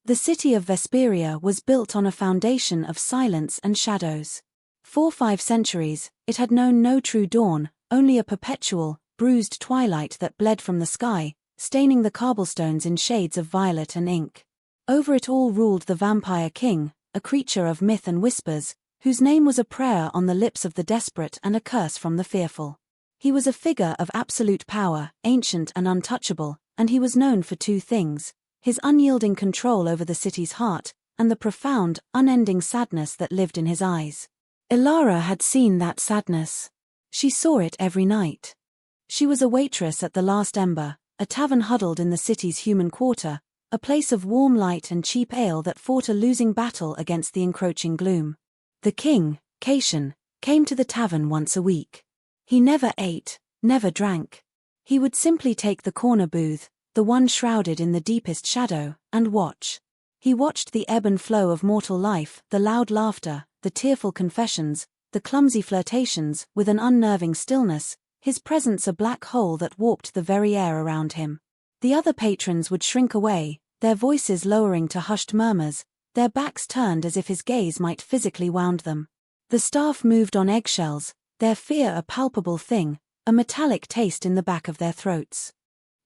The city of Vesperia was built on a foundation of silence and shadows. For 5 centuries, it had known no true dawn, only a perpetual, bruised twilight that bled from the sky, staining the cobblestones in shades of violet and ink. Over it all ruled the vampire king, a creature of myth and whispers, whose name was a prayer on the lips of the desperate and a curse from the fearful. He was a figure of absolute power, ancient and untouchable, and he was known for 2 things: his unyielding control over the city's heart, and the profound, unending sadness that lived in his eyes. Ilara had seen that sadness. She saw it every night. She was a waitress at the Last Ember, a tavern huddled in the city's human quarter, a place of warm light and cheap ale that fought a losing battle against the encroaching gloom. The king, Cation, came to the tavern once a week. He never ate, never drank. He would simply take the corner booth, the one shrouded in the deepest shadow, and watch. He watched the ebb and flow of mortal life, the loud laughter, the tearful confessions, the clumsy flirtations, with an unnerving stillness, his presence a black hole that warped the very air around him. The other patrons would shrink away, their voices lowering to hushed murmurs, their backs turned as if his gaze might physically wound them. The staff moved on eggshells, their fear a palpable thing, a metallic taste in the back of their throats.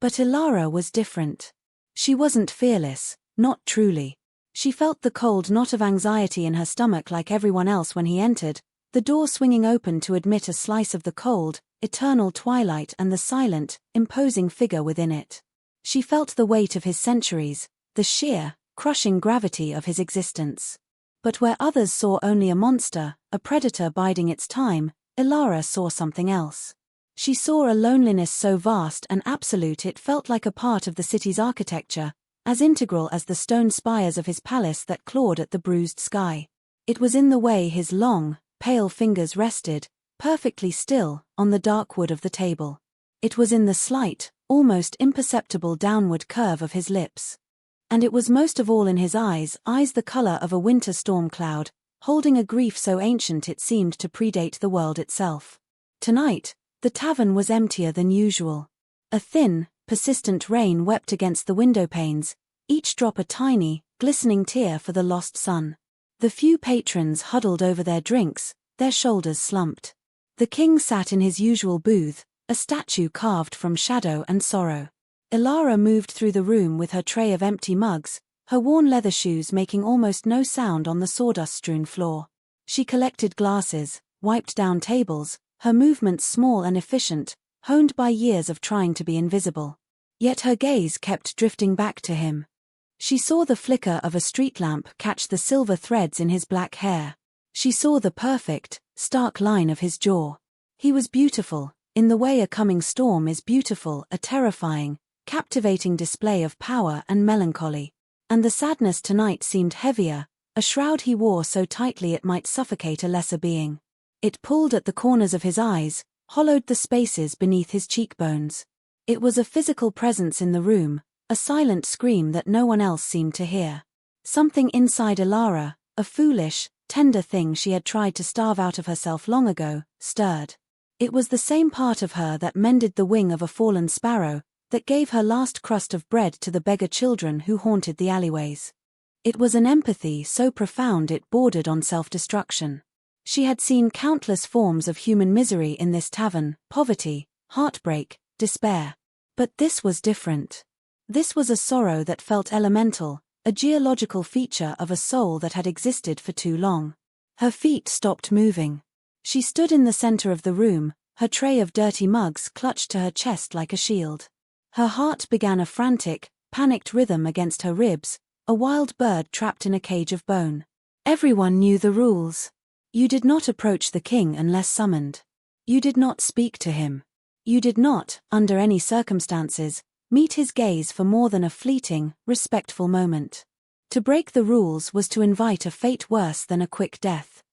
But Ilara was different. She wasn't fearless, not truly. She felt the cold knot of anxiety in her stomach like everyone else when he entered, the door swinging open to admit a slice of the cold, eternal twilight and the silent, imposing figure within it. She felt the weight of his centuries, the sheer, crushing gravity of his existence. But where others saw only a monster, a predator biding its time, Ilara saw something else. She saw a loneliness so vast and absolute it felt like a part of the city's architecture, as integral as the stone spires of his palace that clawed at the bruised sky. It was in the way his long, pale fingers rested, perfectly still, on the dark wood of the table. It was in the slight, almost imperceptible downward curve of his lips. And it was most of all in his eyes the color of a winter storm cloud, holding a grief so ancient it seemed to predate the world itself. Tonight, the tavern was emptier than usual. A thin, persistent rain wept against the window panes, each drop a tiny, glistening tear for the lost sun. The few patrons huddled over their drinks, their shoulders slumped. The king sat in his usual booth, a statue carved from shadow and sorrow. Ilara moved through the room with her tray of empty mugs, her worn leather shoes making almost no sound on the sawdust-strewn floor. She collected glasses, wiped down tables, her movements small and efficient, honed by years of trying to be invisible. Yet her gaze kept drifting back to him. She saw the flicker of a street lamp catch the silver threads in his black hair. She saw the perfect, stark line of his jaw. He was beautiful, in the way a coming storm is beautiful, a terrifying, captivating display of power and melancholy. And the sadness tonight seemed heavier, a shroud he wore so tightly it might suffocate a lesser being. It pulled at the corners of his eyes, hollowed the spaces beneath his cheekbones. It was a physical presence in the room, a silent scream that no one else seemed to hear. Something inside Ilara, a foolish, tender thing she had tried to starve out of herself long ago, stirred. It was the same part of her that mended the wing of a fallen sparrow, that gave her last crust of bread to the beggar children who haunted the alleyways. It was an empathy so profound it bordered on self-destruction. She had seen countless forms of human misery in this tavern, poverty, heartbreak, despair. But this was different. This was a sorrow that felt elemental, a geological feature of a soul that had existed for too long. Her feet stopped moving. She stood in the center of the room, her tray of dirty mugs clutched to her chest like a shield. Her heart began a frantic, panicked rhythm against her ribs, a wild bird trapped in a cage of bone. Everyone knew the rules. You did not approach the king unless summoned. You did not speak to him. You did not, under any circumstances, meet his gaze for more than a fleeting, respectful moment. To break the rules was to invite a fate worse than a quick death.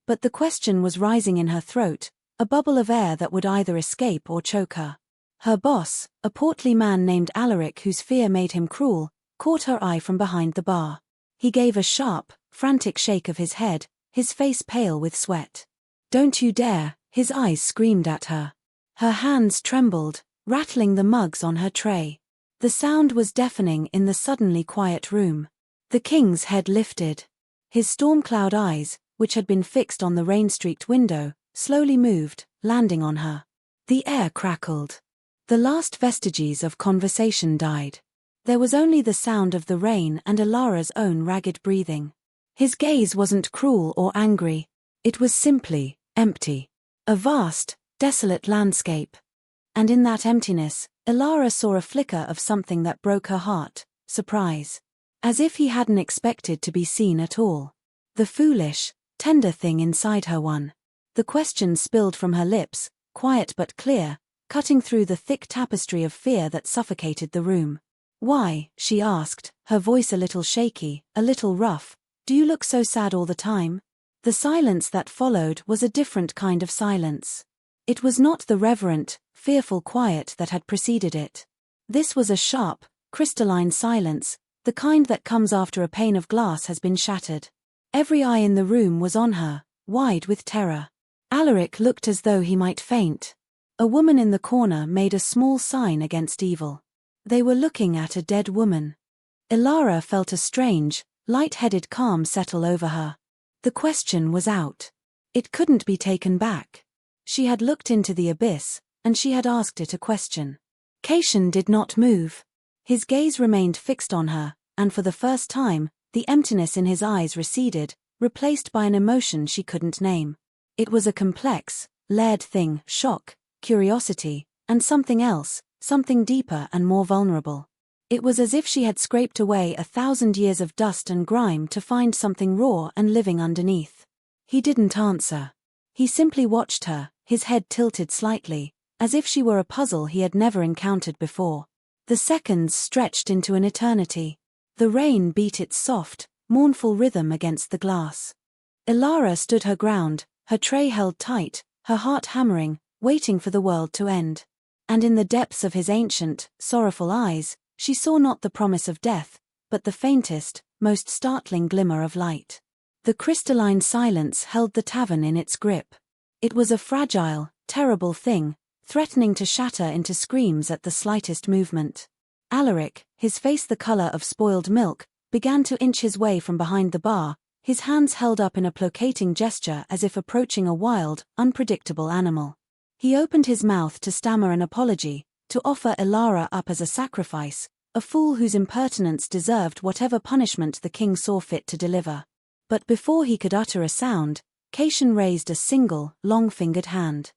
But the question was rising in her throat, a bubble of air that would either escape or choke her. Her boss, a portly man named Alaric whose fear made him cruel, caught her eye from behind the bar. He gave a sharp, frantic shake of his head, his face pale with sweat. "Don't you dare," his eyes screamed at her. Her hands trembled, rattling the mugs on her tray. The sound was deafening in the suddenly quiet room. The king's head lifted. His storm-cloud eyes, which had been fixed on the rain-streaked window, slowly moved, landing on her. The air crackled. The last vestiges of conversation died. There was only the sound of the rain and Alara's own ragged breathing. His gaze wasn't cruel or angry. It was simply empty. A vast, desolate landscape. And in that emptiness, Alara saw a flicker of something that broke her heart: surprise. As if he hadn't expected to be seen at all. The foolish, tender thing inside her won. The question spilled from her lips, quiet but clear, cutting through the thick tapestry of fear that suffocated the room. "Why," she asked, her voice a little shaky, a little rough, "do you look so sad all the time?" The silence that followed was a different kind of silence. It was not the reverent, fearful quiet that had preceded it. This was a sharp, crystalline silence, the kind that comes after a pane of glass has been shattered. Every eye in the room was on her, wide with terror. Alaric looked as though he might faint. A woman in the corner made a small sign against evil. They were looking at a dead woman. Alara felt a strange, light-headed calm settle over her. The question was out. It couldn't be taken back. She had looked into the abyss, and she had asked it a question. Caitian did not move. His gaze remained fixed on her, and for the first time, the emptiness in his eyes receded, replaced by an emotion she couldn't name. It was a complex, layered thing: shock, curiosity, and something else, something deeper and more vulnerable. It was as if she had scraped away 1,000 years of dust and grime to find something raw and living underneath. He didn't answer. He simply watched her, his head tilted slightly, as if she were a puzzle he had never encountered before. The seconds stretched into an eternity. The rain beat its soft, mournful rhythm against the glass. Alara stood her ground, her tray held tight, her heart hammering, waiting for the world to end. And in the depths of his ancient, sorrowful eyes, she saw not the promise of death, but the faintest, most startling glimmer of light. The crystalline silence held the tavern in its grip. It was a fragile, terrible thing, threatening to shatter into screams at the slightest movement. Alaric, his face the color of spoiled milk, began to inch his way from behind the bar, his hands held up in a placating gesture as if approaching a wild, unpredictable animal. He opened his mouth to stammer an apology, to offer Alara up as a sacrifice, a fool whose impertinence deserved whatever punishment the king saw fit to deliver. But before he could utter a sound, Caitian raised a single, long-fingered hand.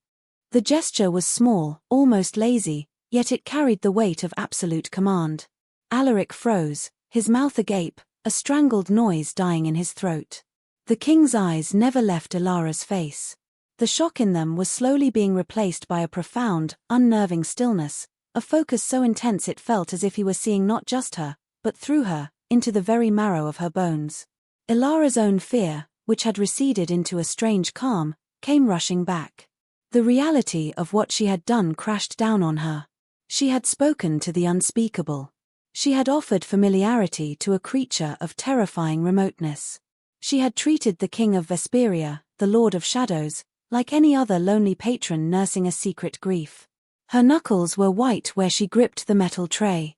The gesture was small, almost lazy, yet it carried the weight of absolute command. Alaric froze, his mouth agape, a strangled noise dying in his throat. The king's eyes never left Alara's face. The shock in them was slowly being replaced by a profound, unnerving stillness, a focus so intense it felt as if he were seeing not just her, but through her, into the very marrow of her bones. Alara's own fear, which had receded into a strange calm, came rushing back. The reality of what she had done crashed down on her. She had spoken to the unspeakable. She had offered familiarity to a creature of terrifying remoteness. She had treated the king of Vesperia, the lord of shadows, like any other lonely patron nursing a secret grief. Her knuckles were white where she gripped the metal tray.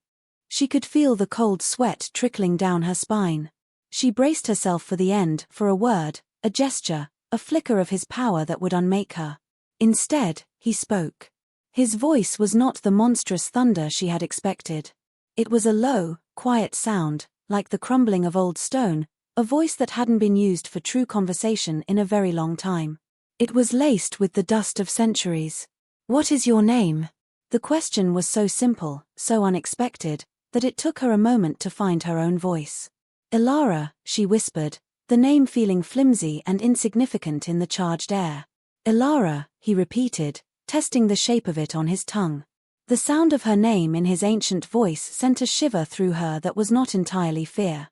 She could feel the cold sweat trickling down her spine. She braced herself for the end, for a word, a gesture, a flicker of his power that would unmake her. Instead, he spoke. His voice was not the monstrous thunder she had expected. It was a low, quiet sound, like the crumbling of old stone, a voice that hadn't been used for true conversation in a very long time. It was laced with the dust of centuries. "What is your name?" The question was so simple, so unexpected, that it took her a moment to find her own voice. "Alara," she whispered, the name feeling flimsy and insignificant in the charged air. "Alara," he repeated, testing the shape of it on his tongue. The sound of her name in his ancient voice sent a shiver through her that was not entirely fear.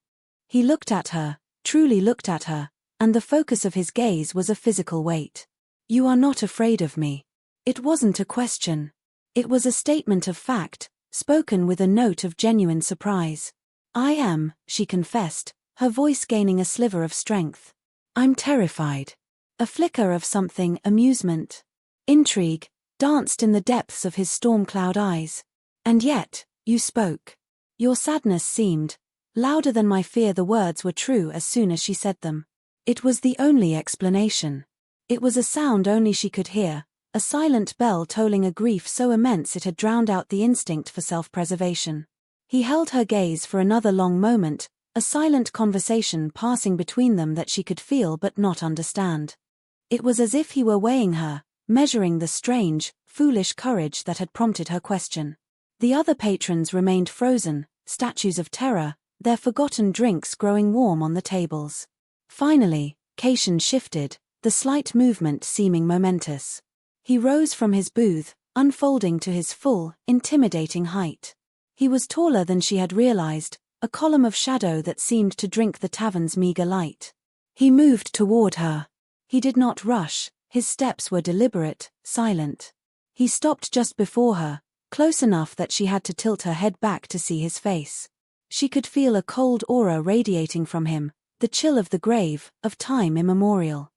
He looked at her, truly looked at her, and the focus of his gaze was a physical weight. "You are not afraid of me." It wasn't a question. It was a statement of fact, spoken with a note of genuine surprise. "I am," she confessed, her voice gaining a sliver of strength. "I'm terrified." A flicker of something, amusement, intrigue, danced in the depths of his storm-cloud eyes. "And yet, you spoke. Your sadness seemed Louder than my fear, the words were true as soon as she said them. It was the only explanation. It was a sound only she could hear, a silent bell tolling a grief so immense it had drowned out the instinct for self-preservation. He held her gaze for another long moment, a silent conversation passing between them that she could feel but not understand. It was as if he were weighing her, measuring the strange, foolish courage that had prompted her question. The other patrons remained frozen, statues of terror, their forgotten drinks growing warm on the tables. Finally, Cation shifted, the slight movement seeming momentous. He rose from his booth, unfolding to his full, intimidating height. He was taller than she had realized, a column of shadow that seemed to drink the tavern's meager light. He moved toward her. He did not rush, his steps were deliberate, silent. He stopped just before her, close enough that she had to tilt her head back to see his face. She could feel a cold aura radiating from him, the chill of the grave, of time immemorial.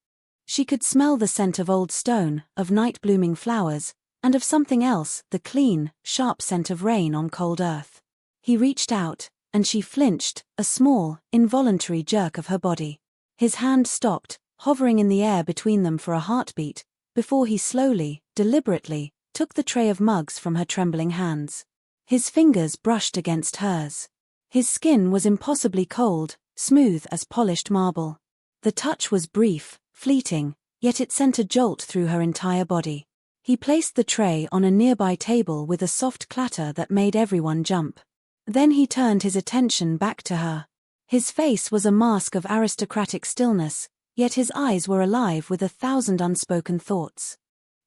She could smell the scent of old stone, of night-blooming flowers, and of something else, the clean, sharp scent of rain on cold earth. He reached out, and she flinched, a small, involuntary jerk of her body. His hand stopped, hovering in the air between them for a heartbeat, before he slowly, deliberately, took the tray of mugs from her trembling hands. His fingers brushed against hers. His skin was impossibly cold, smooth as polished marble. The touch was brief, fleeting, yet it sent a jolt through her entire body. He placed the tray on a nearby table with a soft clatter that made everyone jump. Then he turned his attention back to her. His face was a mask of aristocratic stillness, yet his eyes were alive with 1,000 unspoken thoughts.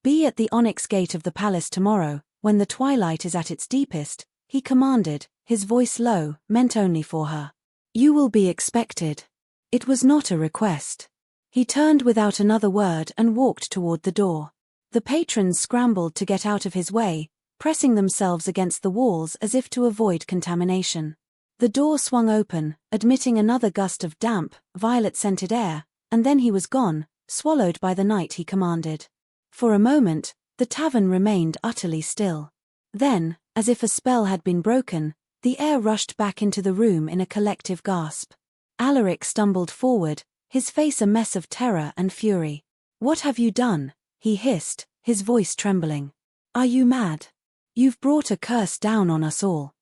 "Be at the onyx gate of the palace tomorrow, when the twilight is at its deepest," he commanded, his voice low, meant only for her. "You will be expected." It was not a request. He turned without another word and walked toward the door. The patrons scrambled to get out of his way, pressing themselves against the walls as if to avoid contamination. The door swung open, admitting another gust of damp, violet-scented air, and then he was gone, swallowed by the night he commanded. For a moment, the tavern remained utterly still. Then, as if a spell had been broken, the air rushed back into the room in a collective gasp. Alaric stumbled forward, his face a mess of terror and fury. "What have you done?" he hissed, his voice trembling. "Are you mad? You've brought a curse down on us all."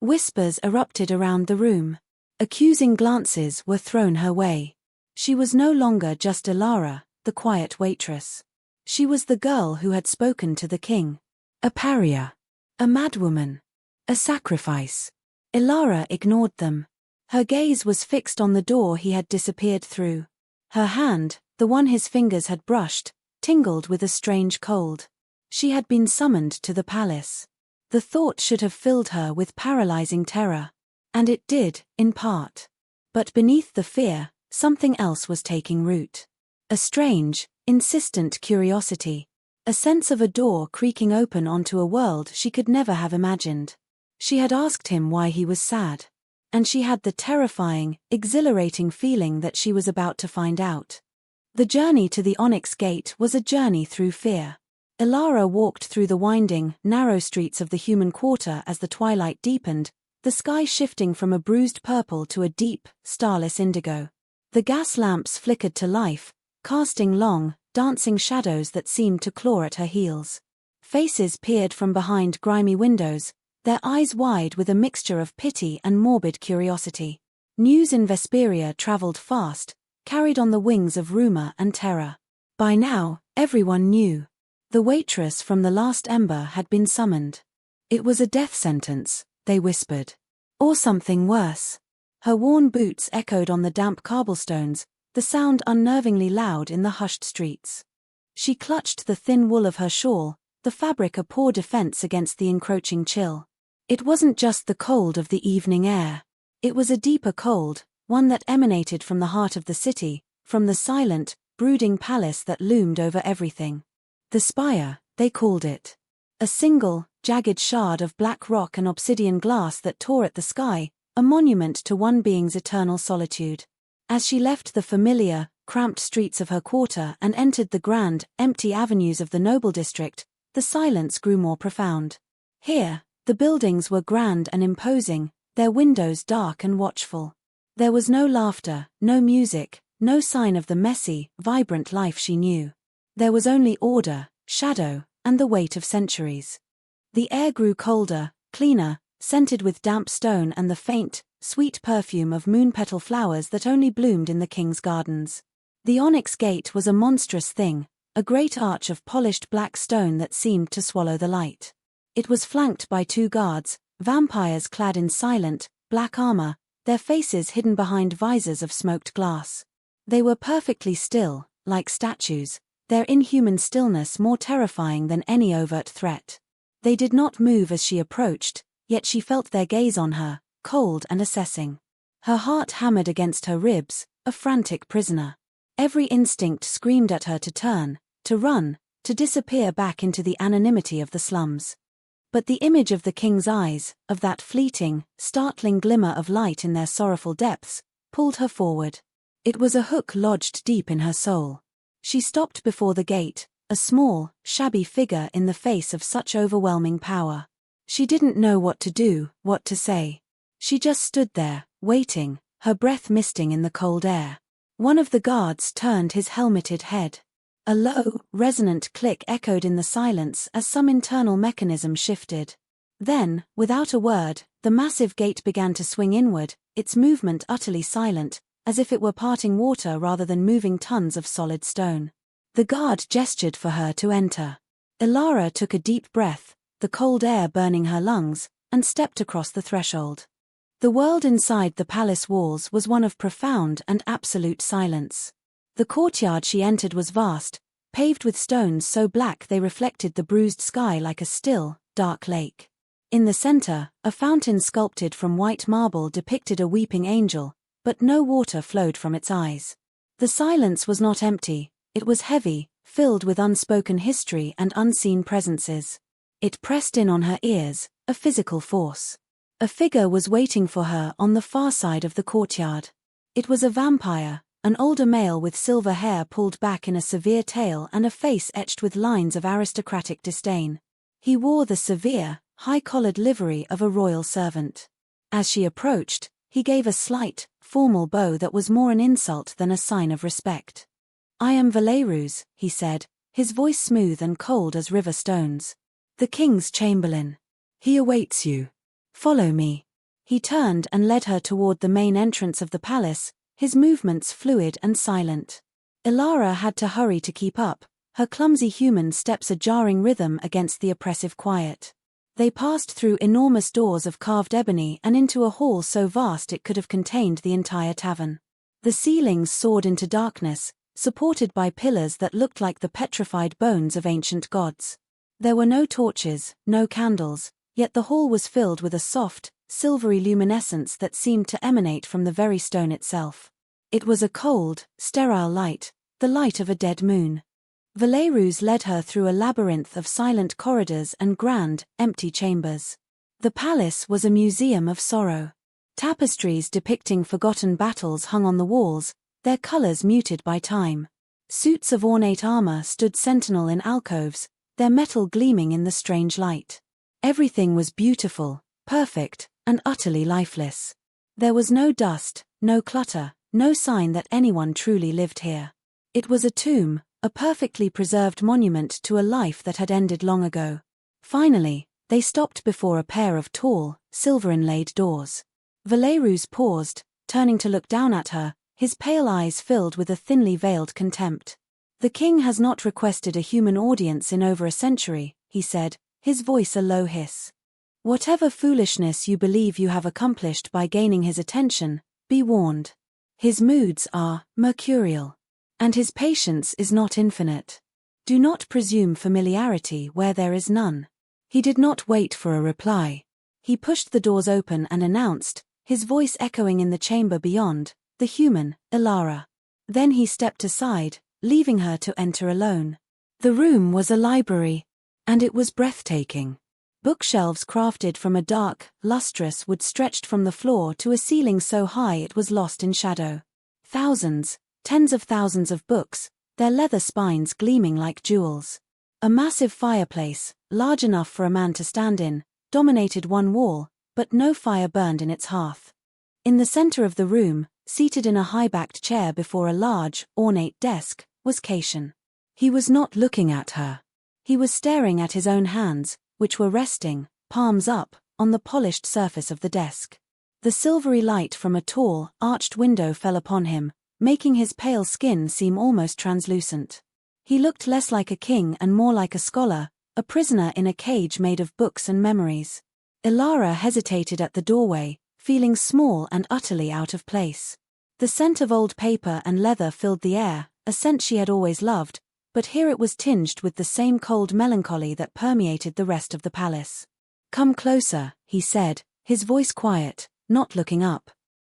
Whispers erupted around the room. Accusing glances were thrown her way. She was no longer just Ilara, the quiet waitress. She was the girl who had spoken to the king. A pariah. A madwoman. A sacrifice. Ilara ignored them. Her gaze was fixed on the door he had disappeared through. Her hand, the one his fingers had brushed, tingled with a strange cold. She had been summoned to the palace. The thought should have filled her with paralyzing terror. And it did, in part. But beneath the fear, something else was taking root. A strange, insistent curiosity. A sense of a door creaking open onto a world she could never have imagined. She had asked him why he was sad. And she had the terrifying, exhilarating feeling that she was about to find out. The journey to the Onyx Gate was a journey through fear. Ilara walked through the winding, narrow streets of the human quarter as the twilight deepened, the sky shifting from a bruised purple to a deep, starless indigo. The gas lamps flickered to life, casting long, dancing shadows that seemed to claw at her heels. Faces peered from behind grimy windows, their eyes wide with a mixture of pity and morbid curiosity. News in Vesperia traveled fast, carried on the wings of rumor and terror. By now, everyone knew. The waitress from the last ember had been summoned. It was a death sentence, they whispered. Or something worse. Her worn boots echoed on the damp cobblestones, the sound unnervingly loud in the hushed streets. She clutched the thin wool of her shawl, the fabric a poor defense against the encroaching chill. It wasn't just the cold of the evening air. It was a deeper cold, one that emanated from the heart of the city, from the silent, brooding palace that loomed over everything. The spire, they called it. A single, jagged shard of black rock and obsidian glass that tore at the sky, a monument to one being's eternal solitude. As she left the familiar, cramped streets of her quarter and entered the grand, empty avenues of the noble district, the silence grew more profound. Here, the buildings were grand and imposing, their windows dark and watchful. There was no laughter, no music, no sign of the messy, vibrant life she knew. There was only order, shadow, and the weight of centuries. The air grew colder, cleaner, scented with damp stone and the faint, sweet perfume of moonpetal flowers that only bloomed in the king's gardens. The onyx gate was a monstrous thing, a great arch of polished black stone that seemed to swallow the light. It was flanked by 2 guards, vampires clad in silent, black armor, their faces hidden behind visors of smoked glass. They were perfectly still, like statues, their inhuman stillness more terrifying than any overt threat. They did not move as she approached, yet she felt their gaze on her, cold and assessing. Her heart hammered against her ribs, a frantic prisoner. Every instinct screamed at her to turn, to run, to disappear back into the anonymity of the slums. But the image of the king's eyes, of that fleeting, startling glimmer of light in their sorrowful depths, pulled her forward. It was a hook lodged deep in her soul. She stopped before the gate, a small, shabby figure in the face of such overwhelming power. She didn't know what to do, what to say. She just stood there, waiting, her breath misting in the cold air. One of the guards turned his helmeted head. A low, resonant click echoed in the silence as some internal mechanism shifted. Then, without a word, the massive gate began to swing inward, its movement utterly silent, as if it were parting water rather than moving tons of solid stone. The guard gestured for her to enter. Ilara took a deep breath, the cold air burning her lungs, and stepped across the threshold. The world inside the palace walls was one of profound and absolute silence. The courtyard she entered was vast, paved with stones so black they reflected the bruised sky like a still, dark lake. In the center, a fountain sculpted from white marble depicted a weeping angel, but no water flowed from its eyes. The silence was not empty, it was heavy, filled with unspoken history and unseen presences. It pressed in on her ears, a physical force. A figure was waiting for her on the far side of the courtyard. It was a vampire, an older male with silver hair pulled back in a severe tail and a face etched with lines of aristocratic disdain. He wore the severe, high-collared livery of a royal servant. As she approached, he gave a slight, formal bow that was more an insult than a sign of respect. "I am Waitress," he said, his voice smooth and cold as river stones. "The king's chamberlain. He awaits you. Follow me." He turned and led her toward the main entrance of the palace, his movements fluid and silent. Ilara had to hurry to keep up, her clumsy human steps a jarring rhythm against the oppressive quiet. They passed through enormous doors of carved ebony and into a hall so vast it could have contained the entire tavern. The ceilings soared into darkness, supported by pillars that looked like the petrified bones of ancient gods. There were no torches, no candles, yet the hall was filled with a soft, silvery luminescence that seemed to emanate from the very stone itself. It was a cold, sterile light, the light of a dead moon. Waitress led her through a labyrinth of silent corridors and grand, empty chambers. The palace was a museum of sorrow. Tapestries depicting forgotten battles hung on the walls, their colors muted by time. Suits of ornate armor stood sentinel in alcoves, their metal gleaming in the strange light. Everything was beautiful, perfect, and utterly lifeless. There was no dust, no clutter, no sign that anyone truly lived here. It was a tomb, a perfectly preserved monument to a life that had ended long ago. Finally, they stopped before a pair of tall, silver-inlaid doors. Waitress paused, turning to look down at her, his pale eyes filled with a thinly veiled contempt. "The king has not requested a human audience in over a century," he said, his voice a low hiss. "Whatever foolishness you believe you have accomplished by gaining his attention, be warned. His moods are mercurial. And his patience is not infinite. Do not presume familiarity where there is none." He did not wait for a reply. He pushed the doors open and announced, his voice echoing in the chamber beyond, "The human, Ilara." Then he stepped aside, leaving her to enter alone. The room was a library, and it was breathtaking. Bookshelves crafted from a dark, lustrous wood stretched from the floor to a ceiling so high it was lost in shadow. Thousands, tens of thousands of books, their leather spines gleaming like jewels. A massive fireplace, large enough for a man to stand in, dominated one wall, but no fire burned in its hearth. In the center of the room, seated in a high-backed chair before a large, ornate desk, was Cation. He was not looking at her. He was staring at his own hands, which were resting, palms up, on the polished surface of the desk. The silvery light from a tall, arched window fell upon him, making his pale skin seem almost translucent. He looked less like a king and more like a scholar, a prisoner in a cage made of books and memories. Ilara hesitated at the doorway, feeling small and utterly out of place. The scent of old paper and leather filled the air, a scent she had always loved, but here it was tinged with the same cold melancholy that permeated the rest of the palace. "Come closer," he said, his voice quiet, not looking up.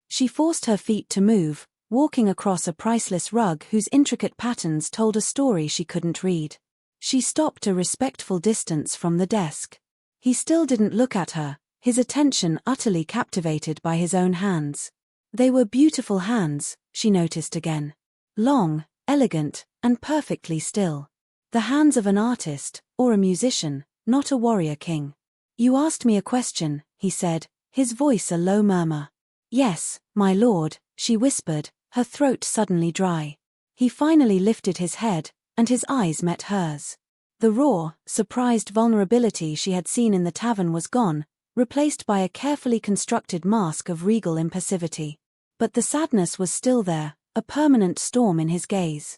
She forced her feet to move, walking across a priceless rug whose intricate patterns told a story she couldn't read. She stopped a respectful distance from the desk. He still didn't look at her, his attention utterly captivated by his own hands. They were beautiful hands, she noticed again. Long, elegant, and perfectly still. The hands of an artist, or a musician, not a warrior king. "You asked me a question," he said, his voice a low murmur. "Yes, my lord," she whispered, her throat suddenly dry. He finally lifted his head, and his eyes met hers. The raw, surprised vulnerability she had seen in the tavern was gone, replaced by a carefully constructed mask of regal impassivity. But the sadness was still there, a permanent storm in his gaze.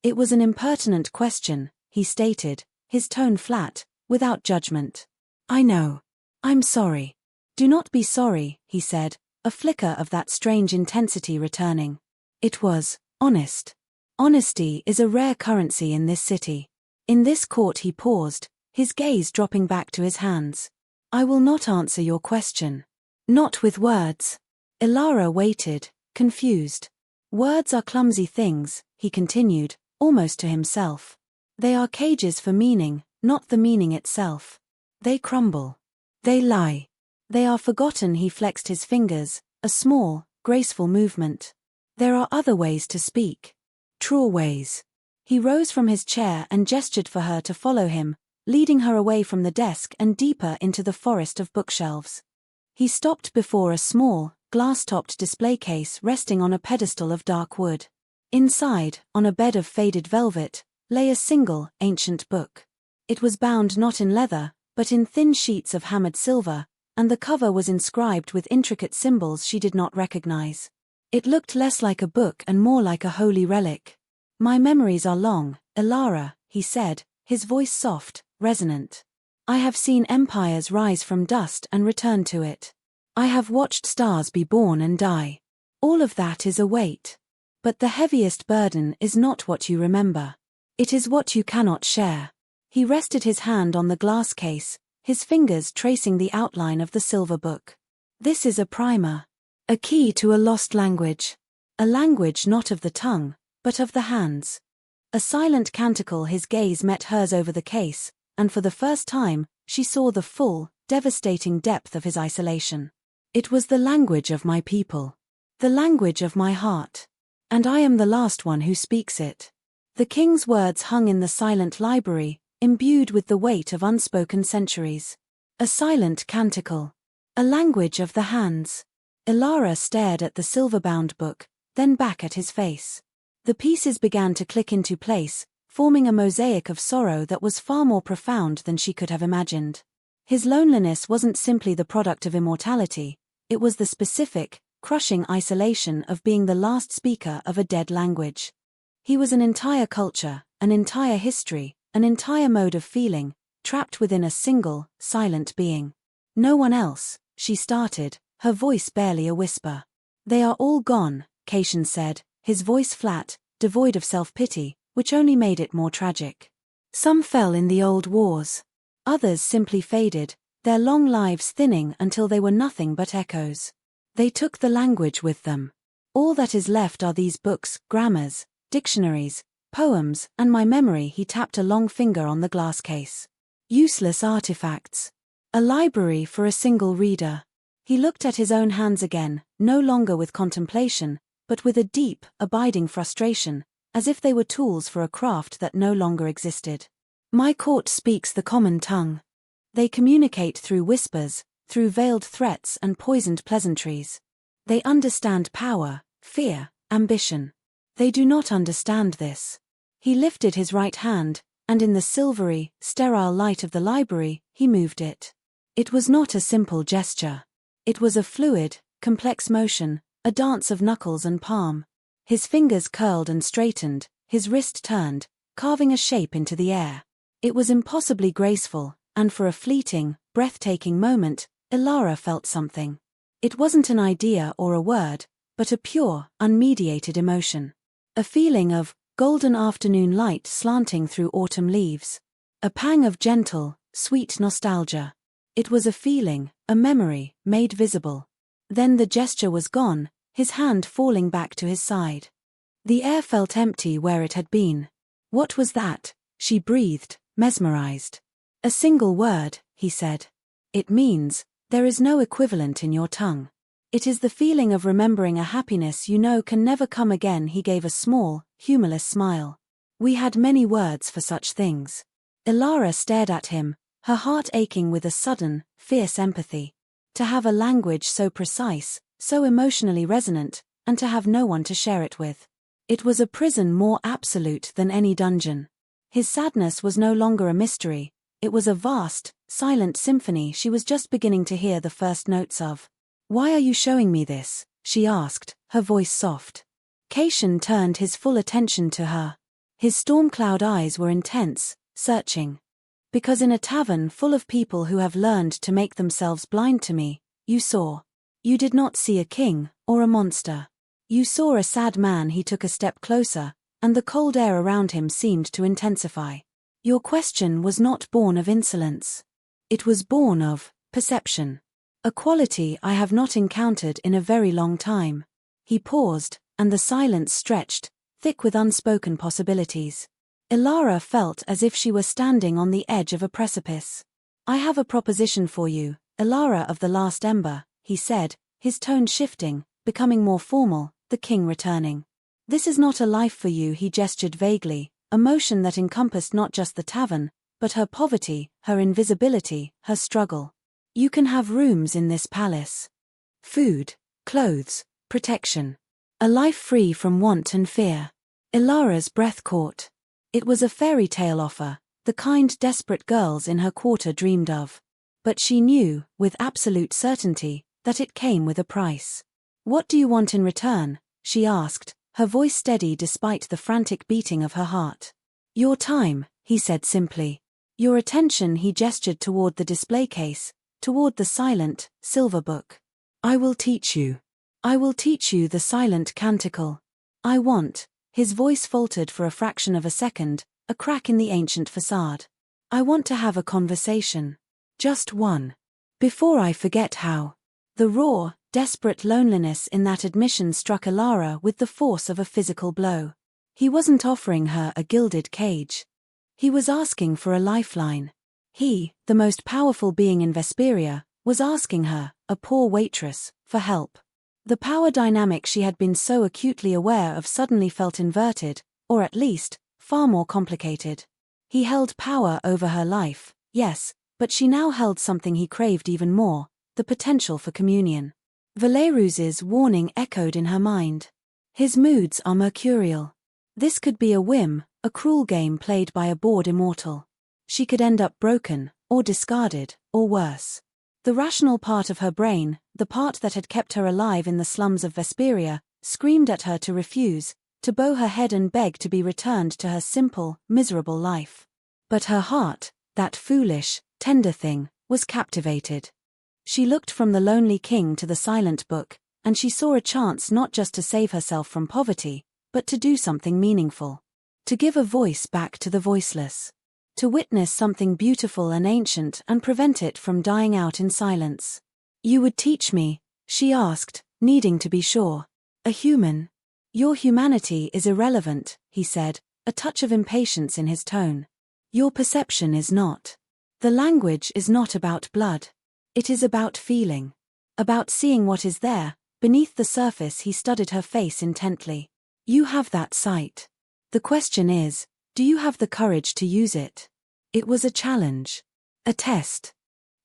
"It was an impertinent question," he stated, his tone flat, without judgment. "I know. I'm sorry." "Do not be sorry," he said, a flicker of that strange intensity returning. "It was honest. Honesty is a rare currency in this city. In this court." He paused, his gaze dropping back to his hands. "I will not answer your question. Not with words." Ilara waited, confused. "Words are clumsy things," he continued, almost to himself. "They are cages for meaning, not the meaning itself. They crumble. They lie. They are forgotten." He flexed his fingers, a small, graceful movement. "There are other ways to speak. Truer ways." He rose from his chair and gestured for her to follow him, leading her away from the desk and deeper into the forest of bookshelves. He stopped before a small, glass-topped display case resting on a pedestal of dark wood. Inside, on a bed of faded velvet, lay a single, ancient book. It was bound not in leather, but in thin sheets of hammered silver, and the cover was inscribed with intricate symbols she did not recognize. It looked less like a book and more like a holy relic. "My memories are long, Ilara," he said, his voice soft, resonant. "I have seen empires rise from dust and return to it. I have watched stars be born and die. All of that is a weight. But the heaviest burden is not what you remember. It is what you cannot share." He rested his hand on the glass case, his fingers tracing the outline of the silver book. "This is a primer. A key to a lost language. A language not of the tongue, but of the hands." A silent canticle. His gaze met hers over the case, and for the first time, she saw the full, devastating depth of his isolation. "It was the language of my people. The language of my heart. And I am the last one who speaks it." The king's words hung in the silent library, imbued with the weight of unspoken centuries. A silent canticle. A language of the hands. Ilara stared at the silver-bound book, then back at his face. The pieces began to click into place, forming a mosaic of sorrow that was far more profound than she could have imagined. His loneliness wasn't simply the product of immortality, it was the specific, crushing isolation of being the last speaker of a dead language. He was an entire culture, an entire history, an entire mode of feeling, trapped within a single, silent being. "No one else," she started, her voice barely a whisper. "They are all gone," Cation said, his voice flat, devoid of self-pity, which only made it more tragic. "Some fell in the old wars. Others simply faded, their long lives thinning until they were nothing but echoes. They took the language with them. All that is left are these books, grammars, dictionaries, poems, and my memory." He tapped a long finger on the glass case. "Useless artifacts. A library for a single reader." He looked at his own hands again, no longer with contemplation, but with a deep, abiding frustration, as if they were tools for a craft that no longer existed. "My court speaks the common tongue. They communicate through whispers, through veiled threats and poisoned pleasantries. They understand power, fear, ambition. They do not understand this. He lifted his right hand, and in the silvery, sterile light of the library, he moved it. It was not a simple gesture. It was a fluid, complex motion, a dance of knuckles and palm. His fingers curled and straightened, his wrist turned, carving a shape into the air. It was impossibly graceful, and for a fleeting, breathtaking moment, Ilara felt something. It wasn't an idea or a word, but a pure, unmediated emotion. A feeling of golden afternoon light slanting through autumn leaves. A pang of gentle, sweet nostalgia. It was a feeling, a memory, made visible. Then the gesture was gone, his hand falling back to his side. The air felt empty where it had been. What was that? She breathed, mesmerized. A single word, he said. It means, there is no equivalent in your tongue. It is the feeling of remembering a happiness you know can never come again. He gave a small, humorless smile. We had many words for such things. Ilara stared at him, her heart aching with a sudden, fierce empathy. To have a language so precise, so emotionally resonant, and to have no one to share it with. It was a prison more absolute than any dungeon. His sadness was no longer a mystery, it was a vast, silent symphony she was just beginning to hear the first notes of. "Why are you showing me this?" she asked, her voice soft. Cation turned his full attention to her. His storm-cloud eyes were intense, searching. "Because in a tavern full of people who have learned to make themselves blind to me, you saw. You did not see a king, or a monster. You saw a sad man." He took a step closer, and the cold air around him seemed to intensify. "Your question was not born of insolence. It was born of perception. A quality I have not encountered in a very long time." He paused, and the silence stretched, thick with unspoken possibilities. Ilara felt as if she were standing on the edge of a precipice. "I have a proposition for you, Ilara of the Last Ember," he said, his tone shifting, becoming more formal, the king returning. "This is not a life for you." He gestured vaguely, a motion that encompassed not just the tavern, but her poverty, her invisibility, her struggle. "You can have rooms in this palace. Food, clothes, protection. A life free from want and fear." Ilara's breath caught. It was a fairy tale offer, the kind desperate girls in her quarter dreamed of. But she knew, with absolute certainty, that it came with a price. "What do you want in return?" she asked, her voice steady despite the frantic beating of her heart. "Your time," he said simply. "Your attention." He gestured toward the display case, toward the silent, silver book. "I will teach you. I will teach you the silent canticle. I want." His voice faltered for a fraction of a second, a crack in the ancient facade. "I want to have a conversation. Just one. Before I forget how." The raw, desperate loneliness in that admission struck Ilara with the force of a physical blow. He wasn't offering her a gilded cage. He was asking for a lifeline. He, the most powerful being in Vesperia, was asking her, a poor waitress, for help. The power dynamic she had been so acutely aware of suddenly felt inverted, or at least, far more complicated. He held power over her life, yes, but she now held something he craved even more, the potential for communion. Valerus's warning echoed in her mind. His moods are mercurial. This could be a whim, a cruel game played by a bored immortal. She could end up broken, or discarded, or worse. The rational part of her brain, the part that had kept her alive in the slums of Vesperia, screamed at her to refuse, to bow her head and beg to be returned to her simple, miserable life. But her heart, that foolish, tender thing, was captivated. She looked from the lonely king to the silent book, and she saw a chance not just to save herself from poverty, but to do something meaningful. To give a voice back to the voiceless. To witness something beautiful and ancient and prevent it from dying out in silence. "You would teach me?" she asked, needing to be sure. "A human?" "Your humanity is irrelevant," he said, a touch of impatience in his tone. "Your perception is not. The language is not about blood. It is about feeling. About seeing what is there." Beneath the surface he studied her face intently. "You have that sight. The question is, do you have the courage to use it?" It was a challenge. A test.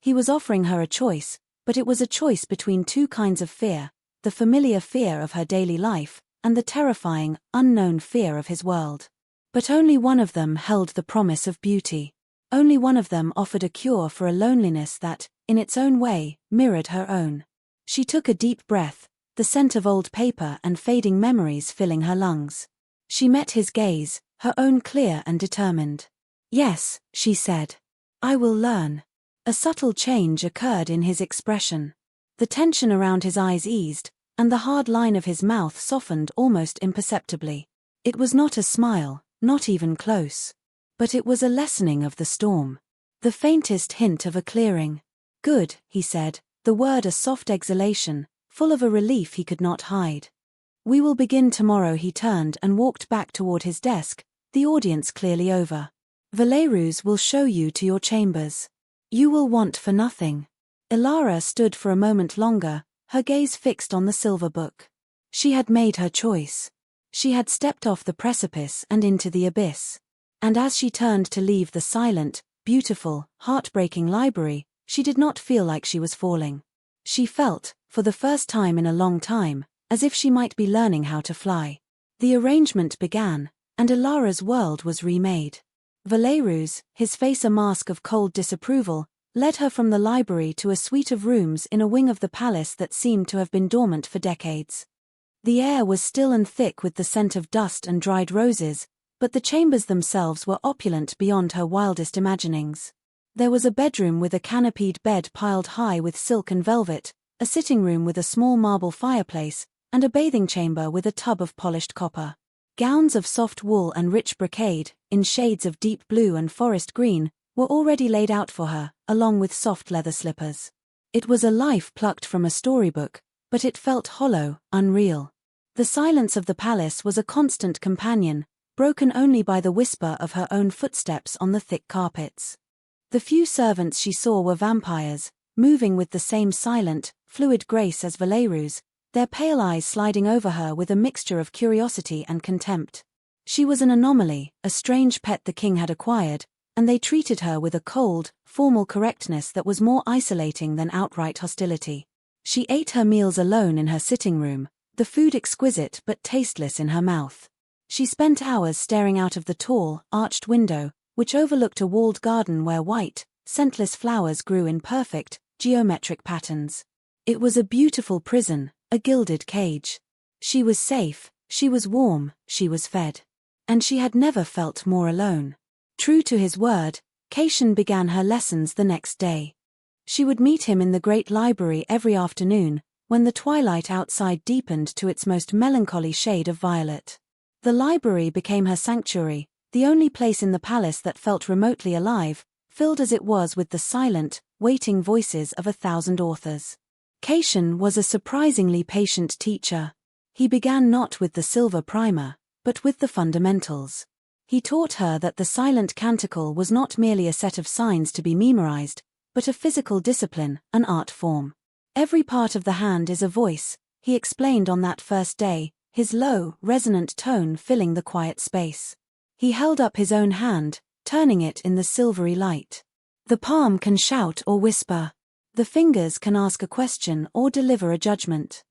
He was offering her a choice, But it was a choice between two kinds of fear, the familiar fear of her daily life, and the terrifying, unknown fear of his world. But only one of them held the promise of beauty. Only one of them offered a cure for a loneliness that, in its own way, mirrored her own. She took a deep breath, the scent of old paper and fading memories filling her lungs. She met his gaze, her own clear and determined. "Yes," she said. "I will learn." A subtle change occurred in his expression. The tension around his eyes eased, and the hard line of his mouth softened almost imperceptibly. It was not a smile, not even close. But it was a lessening of the storm. The faintest hint of a clearing. "Good," he said, the word a soft exhalation, full of a relief he could not hide. "We will begin tomorrow." He turned and walked back toward his desk, the audience clearly over. "Waitress will show you to your chambers. You will want for nothing." Ilara stood for a moment longer, her gaze fixed on the silver book. She had made her choice. She had stepped off the precipice and into the abyss. And as she turned to leave the silent, beautiful, heartbreaking library, she did not feel like she was falling. She felt, for the first time in a long time, as if she might be learning how to fly. The arrangement began, and Ilara's world was remade. Waitress, his face a mask of cold disapproval, led her from the library to a suite of rooms in a wing of the palace that seemed to have been dormant for decades. The air was still and thick with the scent of dust and dried roses, but the chambers themselves were opulent beyond her wildest imaginings. There was a bedroom with a canopied bed piled high with silk and velvet, a sitting room with a small marble fireplace, and a bathing chamber with a tub of polished copper. Gowns of soft wool and rich brocade, in shades of deep blue and forest green, were already laid out for her, along with soft leather slippers. It was a life plucked from a storybook, but it felt hollow, unreal. The silence of the palace was a constant companion, broken only by the whisper of her own footsteps on the thick carpets. The few servants she saw were vampires, moving with the same silent, fluid grace as Waitress, their pale eyes sliding over her with a mixture of curiosity and contempt. She was an anomaly, a strange pet the king had acquired, and they treated her with a cold, formal correctness that was more isolating than outright hostility. She ate her meals alone in her sitting room, the food exquisite but tasteless in her mouth. She spent hours staring out of the tall, arched window, which overlooked a walled garden where white, scentless flowers grew in perfect, geometric patterns. It was a beautiful prison, a gilded cage. She was safe, she was warm, she was fed. And she had never felt more alone. True to his word, Cation began her lessons the next day. She would meet him in the great library every afternoon, when the twilight outside deepened to its most melancholy shade of violet. The library became her sanctuary, the only place in the palace that felt remotely alive, filled as it was with the silent, waiting voices of 1,000 authors. Cation was a surprisingly patient teacher. He began not with the silver primer, but with the fundamentals. He taught her that the silent canticle was not merely a set of signs to be memorized, but a physical discipline, an art form. Every part of the hand is a voice, he explained on that first day, his low, resonant tone filling the quiet space. He held up his own hand, turning it in the silvery light. The palm can shout or whisper. The fingers can ask a question or deliver a judgment.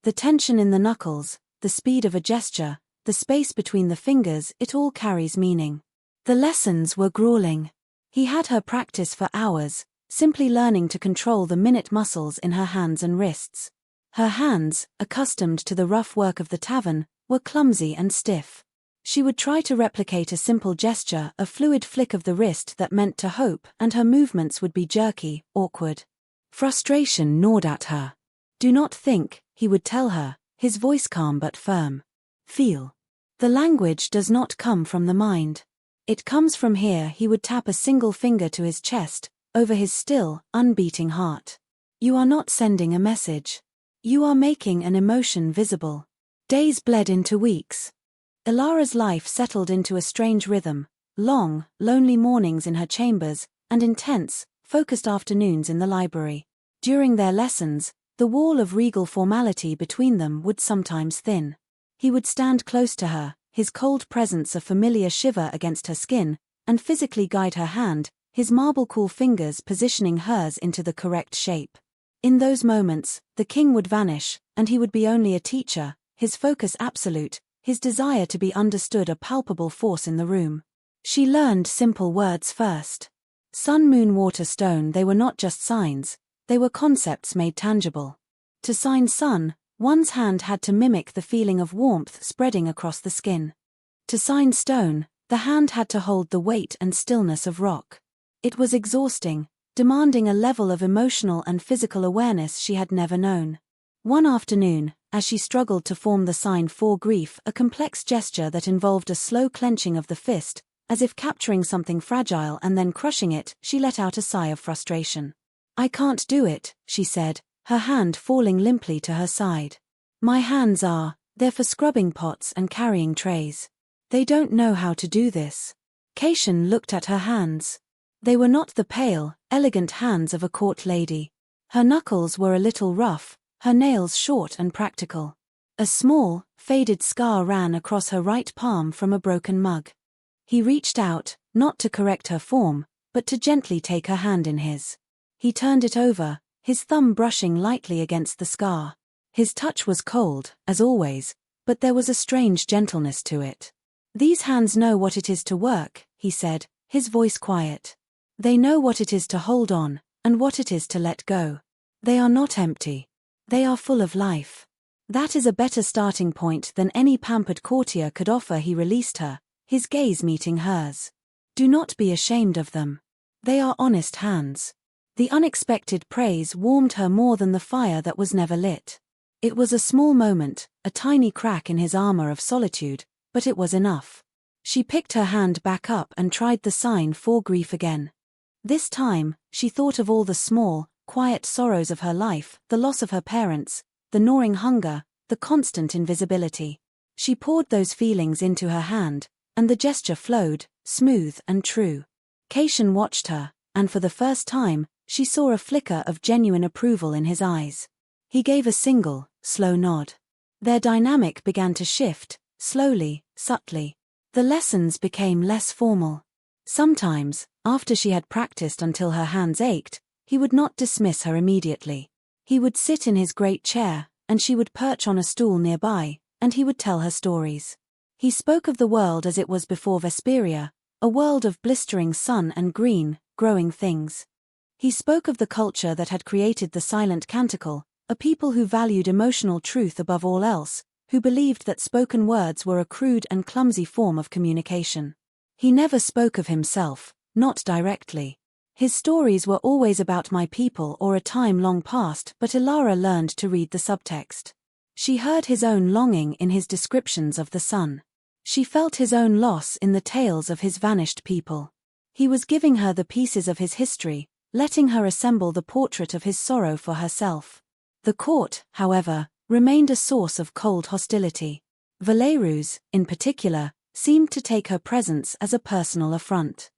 The tension in the knuckles, the speed of a gesture, the space between the fingers, it all carries meaning. The lessons were grueling. He had her practice for hours, simply learning to control the minute muscles in her hands and wrists. Her hands, accustomed to the rough work of the tavern, were clumsy and stiff. She would try to replicate a simple gesture, a fluid flick of the wrist that meant to hope, and her movements would be jerky, awkward. Frustration gnawed at her. "Do not think," he would tell her, his voice calm but firm. "Feel. The language does not come from the mind. It comes from here." He would tap a single finger to his chest, over his still, unbeating heart. "You are not sending a message. You are making an emotion visible." Days bled into weeks. Ilara's life settled into a strange rhythm, long, lonely mornings in her chambers, and intense, focused afternoons in the library. During their lessons, the wall of regal formality between them would sometimes thin. He would stand close to her, his cold presence a familiar shiver against her skin, and physically guide her hand, his marble-cool fingers positioning hers into the correct shape. In those moments, the king would vanish, and he would be only a teacher, his focus absolute, his desire to be understood a palpable force in the room. She learned simple words first. Sun, moon, water, stone, they were not just signs, they were concepts made tangible. To sign sun, one's hand had to mimic the feeling of warmth spreading across the skin. To sign stone, the hand had to hold the weight and stillness of rock. It was exhausting, demanding a level of emotional and physical awareness she had never known. One afternoon, as she struggled to form the sign for grief, a complex gesture that involved a slow clenching of the fist, as if capturing something fragile and then crushing it, she let out a sigh of frustration. "I can't do it," she said, her hand falling limply to her side. "My hands they're for scrubbing pots and carrying trays. They don't know how to do this." Cation looked at her hands. They were not the pale, elegant hands of a court lady. Her knuckles were a little rough, her nails short and practical. A small, faded scar ran across her right palm from a broken mug. He reached out, not to correct her form, but to gently take her hand in his. He turned it over, his thumb brushing lightly against the scar. His touch was cold, as always, but there was a strange gentleness to it. "These hands know what it is to work," he said, his voice quiet. "They know what it is to hold on, and what it is to let go. They are not empty. They are full of life. That is a better starting point than any pampered courtier could offer." He released her, his gaze meeting hers. "Do not be ashamed of them. They are honest hands." The unexpected praise warmed her more than the fire that was never lit. It was a small moment, a tiny crack in his armor of solitude, but it was enough. She picked her hand back up and tried the sign for grief again. This time, she thought of all the small, quiet sorrows of her life, the loss of her parents, the gnawing hunger, the constant invisibility. She poured those feelings into her hand, and the gesture flowed, smooth and true. Cation watched her, and for the first time, she saw a flicker of genuine approval in his eyes. He gave a single, slow nod. Their dynamic began to shift, slowly, subtly. The lessons became less formal. Sometimes, after she had practiced until her hands ached, he would not dismiss her immediately. He would sit in his great chair, and she would perch on a stool nearby, and he would tell her stories. He spoke of the world as it was before Vesperia, a world of blistering sun and green, growing things. He spoke of the culture that had created the silent canticle, a people who valued emotional truth above all else, who believed that spoken words were a crude and clumsy form of communication. He never spoke of himself, not directly. His stories were always about my people or a time long past, but Ilara learned to read the subtext. She heard his own longing in his descriptions of the sun. She felt his own loss in the tales of his vanished people. He was giving her the pieces of his history, letting her assemble the portrait of his sorrow for herself. The court, however, remained a source of cold hostility. Valerus, in particular, seemed to take her presence as a personal affront.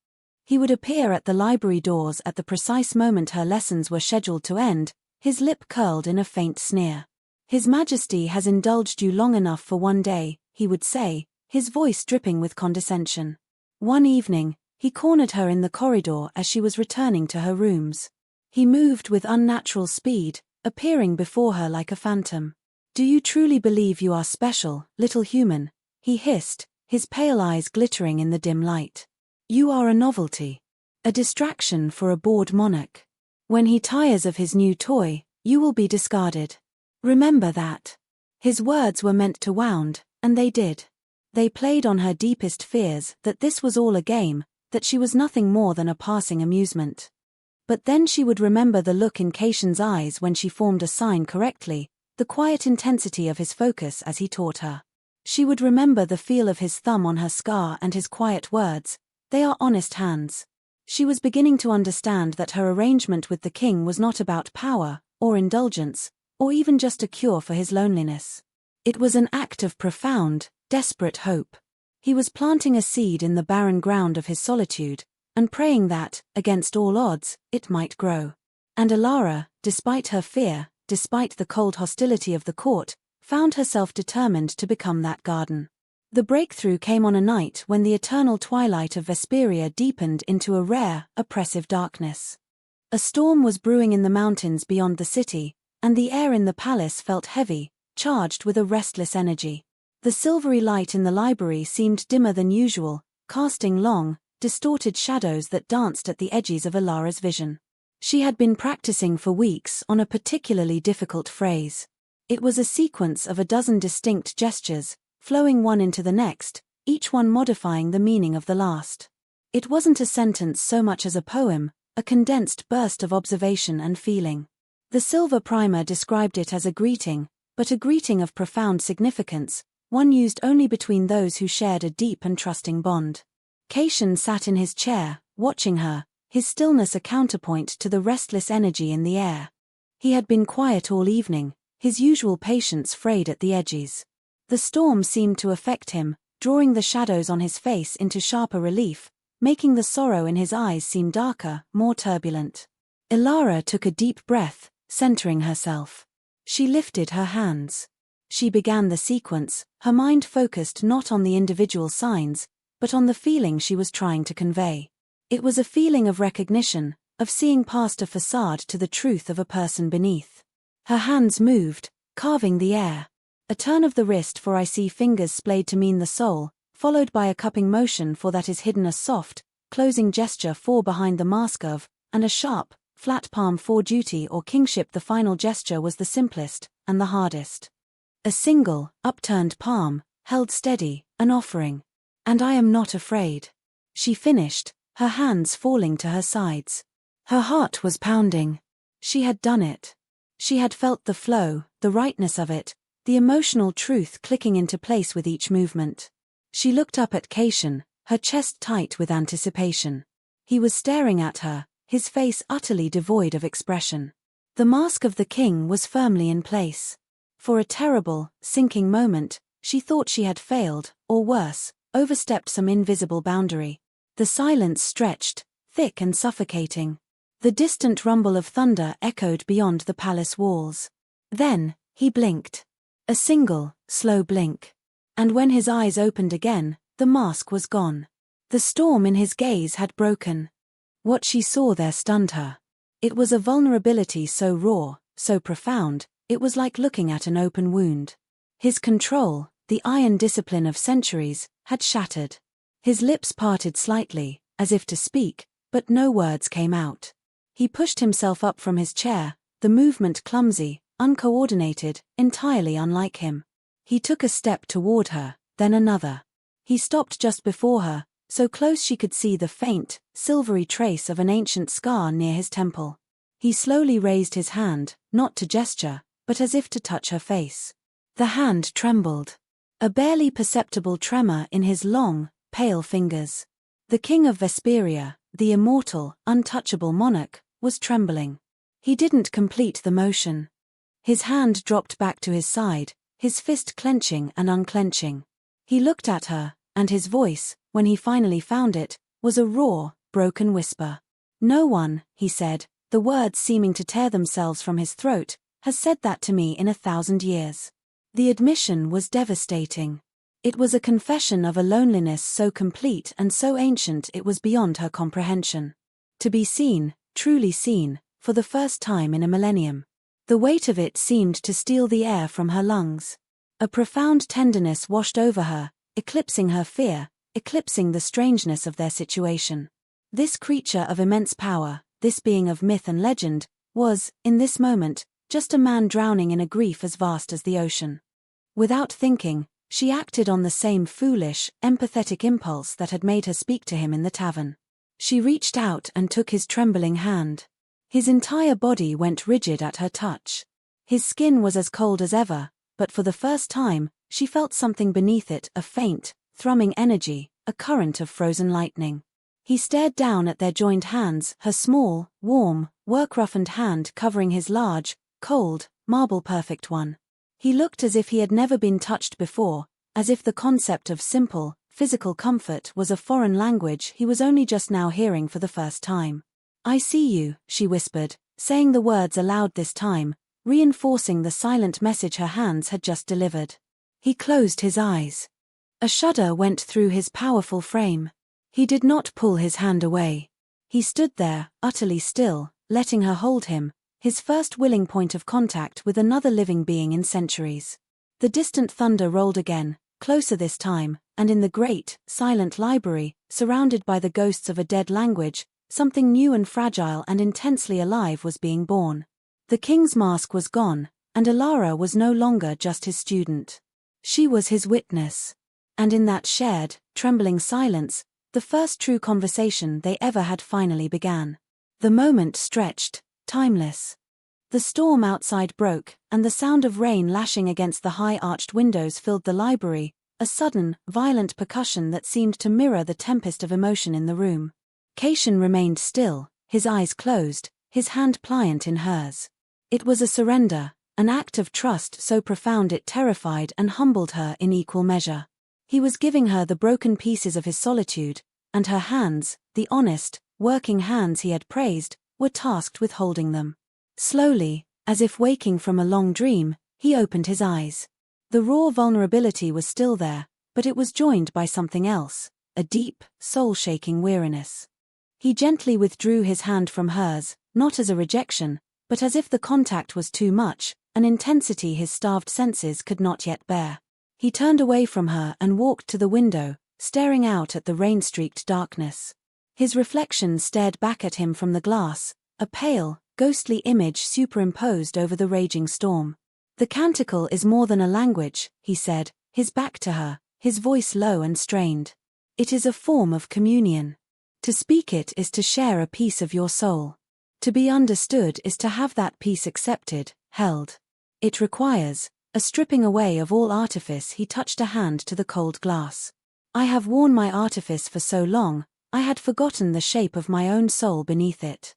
He would appear at the library doors at the precise moment her lessons were scheduled to end, his lip curled in a faint sneer. "His Majesty has indulged you long enough for one day," he would say, his voice dripping with condescension. One evening, he cornered her in the corridor as she was returning to her rooms. He moved with unnatural speed, appearing before her like a phantom. "Do you truly believe you are special, little human?" he hissed, his pale eyes glittering in the dim light. "You are a novelty. A distraction for a bored monarch. When he tires of his new toy, you will be discarded. Remember that." His words were meant to wound, and they did. They played on her deepest fears that this was all a game, that she was nothing more than a passing amusement. But then she would remember the look in Cation's eyes when she formed a sign correctly, the quiet intensity of his focus as he taught her. She would remember the feel of his thumb on her scar and his quiet words, "They are honest hands." She was beginning to understand that her arrangement with the king was not about power, or indulgence, or even just a cure for his loneliness. It was an act of profound, desperate hope. He was planting a seed in the barren ground of his solitude, and praying that, against all odds, it might grow. And Ilara, despite her fear, despite the cold hostility of the court, found herself determined to become that garden. The breakthrough came on a night when the eternal twilight of Vesperia deepened into a rare, oppressive darkness. A storm was brewing in the mountains beyond the city, and the air in the palace felt heavy, charged with a restless energy. The silvery light in the library seemed dimmer than usual, casting long, distorted shadows that danced at the edges of Alara's vision. She had been practicing for weeks on a particularly difficult phrase. It was a sequence of a dozen distinct gestures, flowing one into the next, each one modifying the meaning of the last. It wasn't a sentence so much as a poem, a condensed burst of observation and feeling. The silver primer described it as a greeting, but a greeting of profound significance, one used only between those who shared a deep and trusting bond. Caitian sat in his chair, watching her, his stillness a counterpoint to the restless energy in the air. He had been quiet all evening, his usual patience frayed at the edges. The storm seemed to affect him, drawing the shadows on his face into sharper relief, making the sorrow in his eyes seem darker, more turbulent. Alara took a deep breath, centering herself. She lifted her hands. She began the sequence, her mind focused not on the individual signs, but on the feeling she was trying to convey. It was a feeling of recognition, of seeing past a facade to the truth of a person beneath. Her hands moved, carving the air. A turn of the wrist for I see fingers splayed to mean the soul, followed by a cupping motion for that is hidden a soft, closing gesture for behind the mask of, and a sharp, flat palm for duty or kingship. The final gesture was the simplest, and the hardest. A single, upturned palm, held steady, an offering. And I am not afraid. She finished, her hands falling to her sides. Her heart was pounding. She had done it. She had felt the flow, the rightness of it, the emotional truth clicking into place with each movement. She looked up at Caitian, her chest tight with anticipation. He was staring at her, his face utterly devoid of expression. The mask of the king was firmly in place. For a terrible, sinking moment, she thought she had failed, or worse, overstepped some invisible boundary. The silence stretched, thick and suffocating. The distant rumble of thunder echoed beyond the palace walls. Then, he blinked. A single, slow blink. And when his eyes opened again, the mask was gone. The storm in his gaze had broken. What she saw there stunned her. It was a vulnerability so raw, so profound, it was like looking at an open wound. His control, the iron discipline of centuries, had shattered. His lips parted slightly, as if to speak, but no words came out. He pushed himself up from his chair, the movement clumsy, uncoordinated, entirely unlike him. He took a step toward her, then another. He stopped just before her, so close she could see the faint, silvery trace of an ancient scar near his temple. He slowly raised his hand, not to gesture, but as if to touch her face. The hand trembled. A barely perceptible tremor in his long, pale fingers. The king of Vesperia, the immortal, untouchable monarch, was trembling. He didn't complete the motion. His hand dropped back to his side, his fist clenching and unclenching. He looked at her, and his voice, when he finally found it, was a raw, broken whisper. "No one," he said, the words seeming to tear themselves from his throat, "has said that to me in 1,000 years." The admission was devastating. It was a confession of a loneliness so complete and so ancient it was beyond her comprehension. To be seen, truly seen, for the first time in a millennium. The weight of it seemed to steal the air from her lungs. A profound tenderness washed over her, eclipsing her fear, eclipsing the strangeness of their situation. This creature of immense power, this being of myth and legend, was, in this moment, just a man drowning in a grief as vast as the ocean. Without thinking, she acted on the same foolish, empathetic impulse that had made her speak to him in the tavern. She reached out and took his trembling hand. His entire body went rigid at her touch. His skin was as cold as ever, but for the first time, she felt something beneath it, a faint, thrumming energy, a current of frozen lightning. He stared down at their joined hands, her small, warm, work-roughened hand covering his large, cold, marble-perfect one. He looked as if he had never been touched before, as if the concept of simple, physical comfort was a foreign language he was only just now hearing for the first time. "I see you," she whispered, saying the words aloud this time, reinforcing the silent message her hands had just delivered. He closed his eyes. A shudder went through his powerful frame. He did not pull his hand away. He stood there, utterly still, letting her hold him, his first willing point of contact with another living being in centuries. The distant thunder rolled again, closer this time, and in the great, silent library, surrounded by the ghosts of a dead language, something new and fragile and intensely alive was being born. The king's mask was gone, and Alara was no longer just his student. She was his witness. And in that shared, trembling silence, the first true conversation they ever had finally began. The moment stretched, timeless. The storm outside broke, and the sound of rain lashing against the high-arched windows filled the library, a sudden, violent percussion that seemed to mirror the tempest of emotion in the room. Cation remained still, his eyes closed, his hand pliant in hers. It was a surrender, an act of trust so profound it terrified and humbled her in equal measure. He was giving her the broken pieces of his solitude, and her hands, the honest, working hands he had praised, were tasked with holding them. Slowly, as if waking from a long dream, he opened his eyes. The raw vulnerability was still there, but it was joined by something else, a deep, soul-shaking weariness. He gently withdrew his hand from hers, not as a rejection, but as if the contact was too much, an intensity his starved senses could not yet bear. He turned away from her and walked to the window, staring out at the rain-streaked darkness. His reflection stared back at him from the glass, a pale, ghostly image superimposed over the raging storm. "The canticle is more than a language," he said, his back to her, his voice low and strained. "It is a form of communion. To speak it is to share a piece of your soul. To be understood is to have that piece accepted, held. It requires a stripping away of all artifice." He touched a hand to the cold glass. "I have worn my artifice for so long, I had forgotten the shape of my own soul beneath it."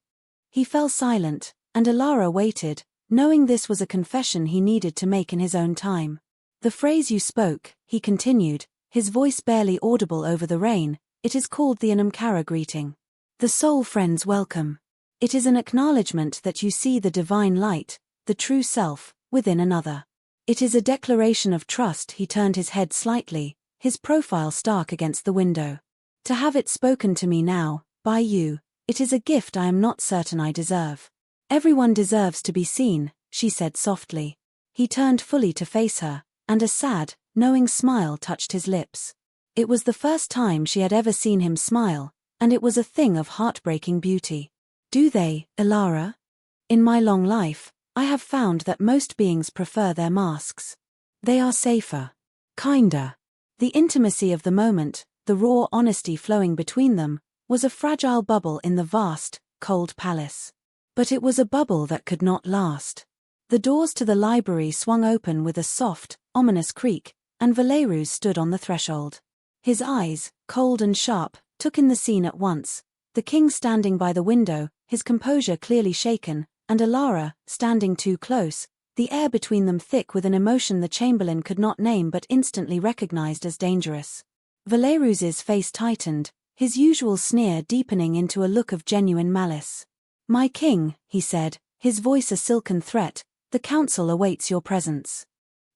He fell silent, and Alara waited, knowing this was a confession he needed to make in his own time. "The phrase you spoke," he continued, his voice barely audible over the rain, "it is called the Enigmatic greeting. The soul friend's welcome. It is an acknowledgement that you see the divine light, the true self, within another. It is a declaration of trust." He turned his head slightly, his profile stark against the window. "To have it spoken to me now, by you, it is a gift I am not certain I deserve." "Everyone deserves to be seen," she said softly. He turned fully to face her, and a sad, knowing smile touched his lips. It was the first time she had ever seen him smile, and it was a thing of heartbreaking beauty. "Do they, Alara? In my long life, I have found that most beings prefer their masks. They are safer, kinder." The intimacy of the moment, the raw honesty flowing between them, was a fragile bubble in the vast, cold palace. But it was a bubble that could not last. The doors to the library swung open with a soft, ominous creak, and Valerus stood on the threshold. His eyes, cold and sharp, took in the scene at once, the king standing by the window, his composure clearly shaken, and Alara, standing too close, the air between them thick with an emotion the chamberlain could not name but instantly recognized as dangerous. Valerus's face tightened, his usual sneer deepening into a look of genuine malice. "My king," he said, his voice a silken threat, "the council awaits your presence.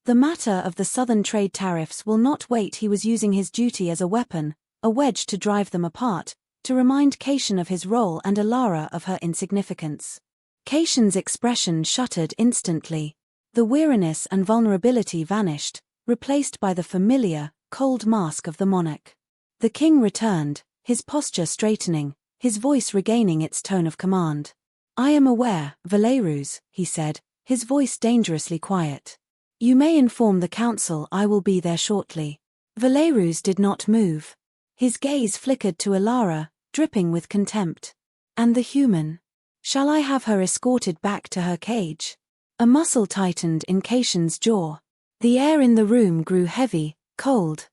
The matter of the southern trade tariffs will not wait." He was using his duty as a weapon, a wedge to drive them apart, to remind Cation of his role and Alara of her insignificance. Cation's expression shuttered instantly. The weariness and vulnerability vanished, replaced by the familiar, cold mask of the monarch. The king returned, his posture straightening, his voice regaining its tone of command. "I am aware, Valerus," he said, his voice dangerously quiet. "You may inform the council I will be there shortly." Valerus did not move. His gaze flickered to Alara, dripping with contempt. "And the human? Shall I have her escorted back to her cage?" A muscle tightened in Cation's jaw. The air in the room grew heavy, cold.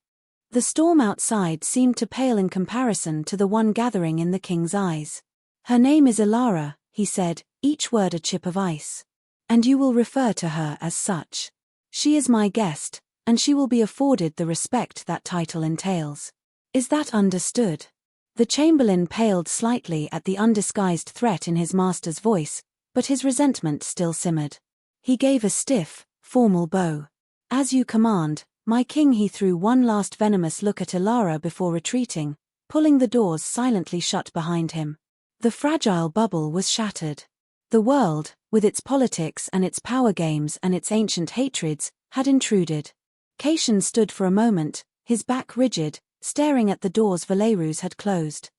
The storm outside seemed to pale in comparison to the one gathering in the king's eyes. "Her name is Alara," he said, each word a chip of ice. "And you will refer to her as such. She is my guest, and she will be afforded the respect that title entails. Is that understood?" The chamberlain paled slightly at the undisguised threat in his master's voice, but his resentment still simmered. He gave a stiff, formal bow. "As you command, my king." He threw one last venomous look at Alara before retreating, pulling the doors silently shut behind him. The fragile bubble was shattered. The world, with its politics and its power games and its ancient hatreds, had intruded. Cation stood for a moment, his back rigid, staring at the doors Valerus had closed.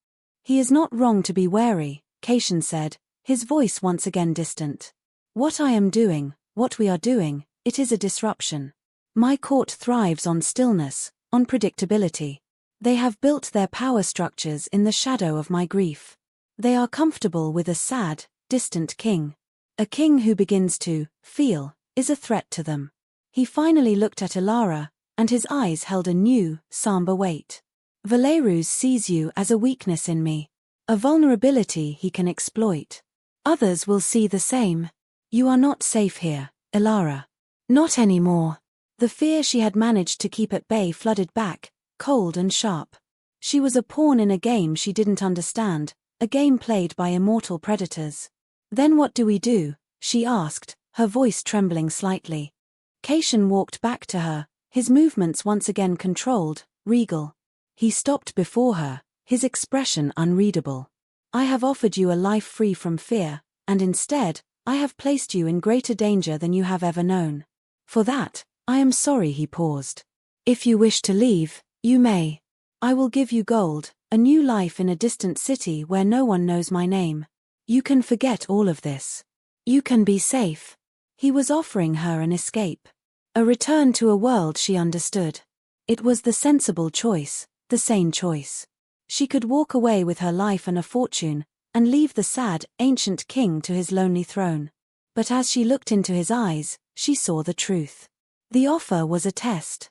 "He is not wrong to be wary," Cation said, his voice once again distant. "What I am doing, what we are doing, it is a disruption. My court thrives on stillness, on predictability. They have built their power structures in the shadow of my grief. They are comfortable with a sad, distant king. A king who begins to feel is a threat to them." He finally looked at Ilara, and his eyes held a new, somber weight. "Valerus sees you as a weakness in me. A vulnerability he can exploit. Others will see the same. You are not safe here, Ilara. Not anymore." The fear she had managed to keep at bay flooded back, cold and sharp. She was a pawn in a game she didn't understand, a game played by immortal predators. "Then what do we do?" she asked, her voice trembling slightly. Cation walked back to her, his movements once again controlled, regal. He stopped before her, his expression unreadable. "I have offered you a life free from fear, and instead, I have placed you in greater danger than you have ever known. For that, I am sorry." He paused. "If you wish to leave, you may. I will give you gold, a new life in a distant city where no one knows my name. You can forget all of this. You can be safe." He was offering her an escape. A return to a world she understood. It was the sensible choice, the sane choice. She could walk away with her life and a fortune, and leave the sad, ancient king to his lonely throne. But as she looked into his eyes, she saw the truth. The offer was a test.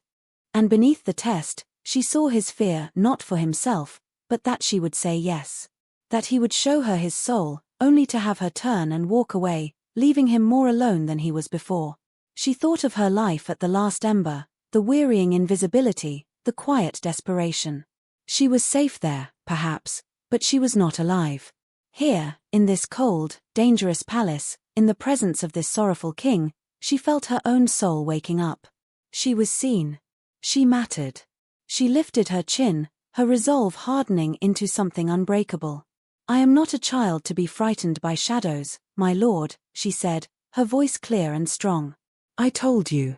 And beneath the test, she saw his fear not for himself, but that she would say yes. That he would show her his soul, only to have her turn and walk away, leaving him more alone than he was before. She thought of her life at the last ember, the wearying invisibility, the quiet desperation. She was safe there, perhaps, but she was not alive. Here, in this cold, dangerous palace, in the presence of this sorrowful king, she felt her own soul waking up. She was seen. She mattered. She lifted her chin, her resolve hardening into something unbreakable. "I am not a child to be frightened by shadows, my lord," she said, her voice clear and strong. "I told you."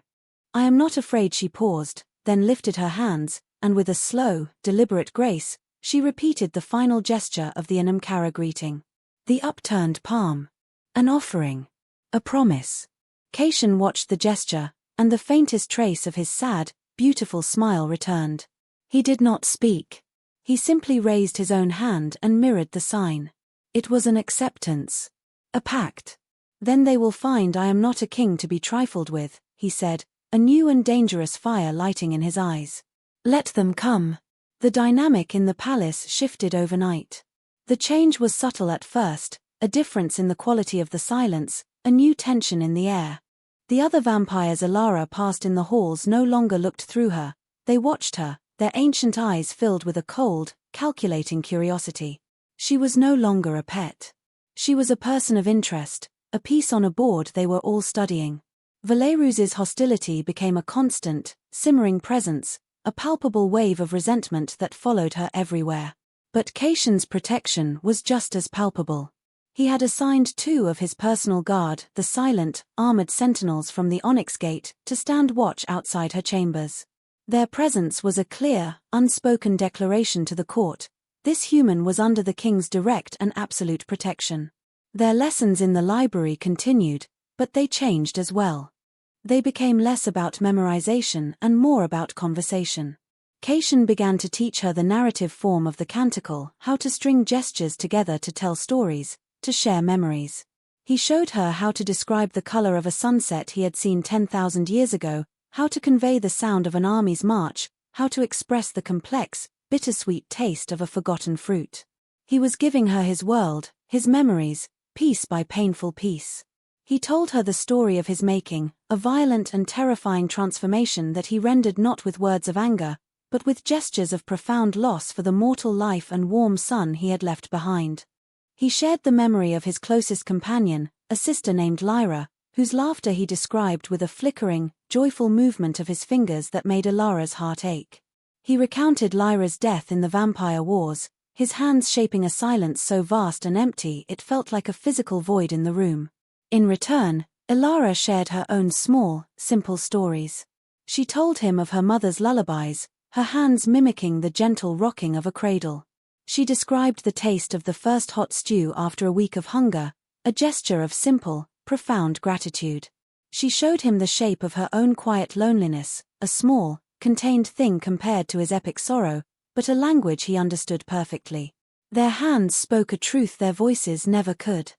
"I am not afraid." She paused, then lifted her hands, and with a slow, deliberate grace, she repeated the final gesture of the Enigmatic greeting. The upturned palm. An offering. A promise. Cation watched the gesture, and the faintest trace of his sad, beautiful smile returned. He did not speak. He simply raised his own hand and mirrored the sign. It was an acceptance. A pact. "Then they will find I am not a king to be trifled with," he said, a new and dangerous fire lighting in his eyes. "Let them come." The dynamic in the palace shifted overnight. The change was subtle at first, a difference in the quality of the silence, a new tension in the air. The other vampires Ilara passed in the halls no longer looked through her, they watched her, their ancient eyes filled with a cold, calculating curiosity. She was no longer a pet. She was a person of interest, a piece on a board they were all studying. Valerus's hostility became a constant, simmering presence, a palpable wave of resentment that followed her everywhere. But Cation's protection was just as palpable. He had assigned 2 of his personal guard, the silent, armored sentinels from the Onyx Gate, to stand watch outside her chambers. Their presence was a clear, unspoken declaration to the court. This human was under the king's direct and absolute protection. Their lessons in the library continued, but they changed as well. They became less about memorization and more about conversation. Cation began to teach her the narrative form of the canticle, how to string gestures together to tell stories, to share memories. He showed her how to describe the color of a sunset he had seen 10,000 years ago, how to convey the sound of an army's march, how to express the complex, bittersweet taste of a forgotten fruit. He was giving her his world, his memories, piece by painful piece. He told her the story of his making, a violent and terrifying transformation that he rendered not with words of anger, but with gestures of profound loss for the mortal life and warm sun he had left behind. He shared the memory of his closest companion, a sister named Lyra, whose laughter he described with a flickering, joyful movement of his fingers that made Ilara's heart ache. He recounted Lyra's death in the vampire wars, his hands shaping a silence so vast and empty it felt like a physical void in the room. In return, Ilara shared her own small, simple stories. She told him of her mother's lullabies, her hands mimicking the gentle rocking of a cradle. She described the taste of the first hot stew after a week of hunger, a gesture of simple, profound gratitude. She showed him the shape of her own quiet loneliness, a small, contained thing compared to his epic sorrow, but a language he understood perfectly. Their hands spoke a truth their voices never could.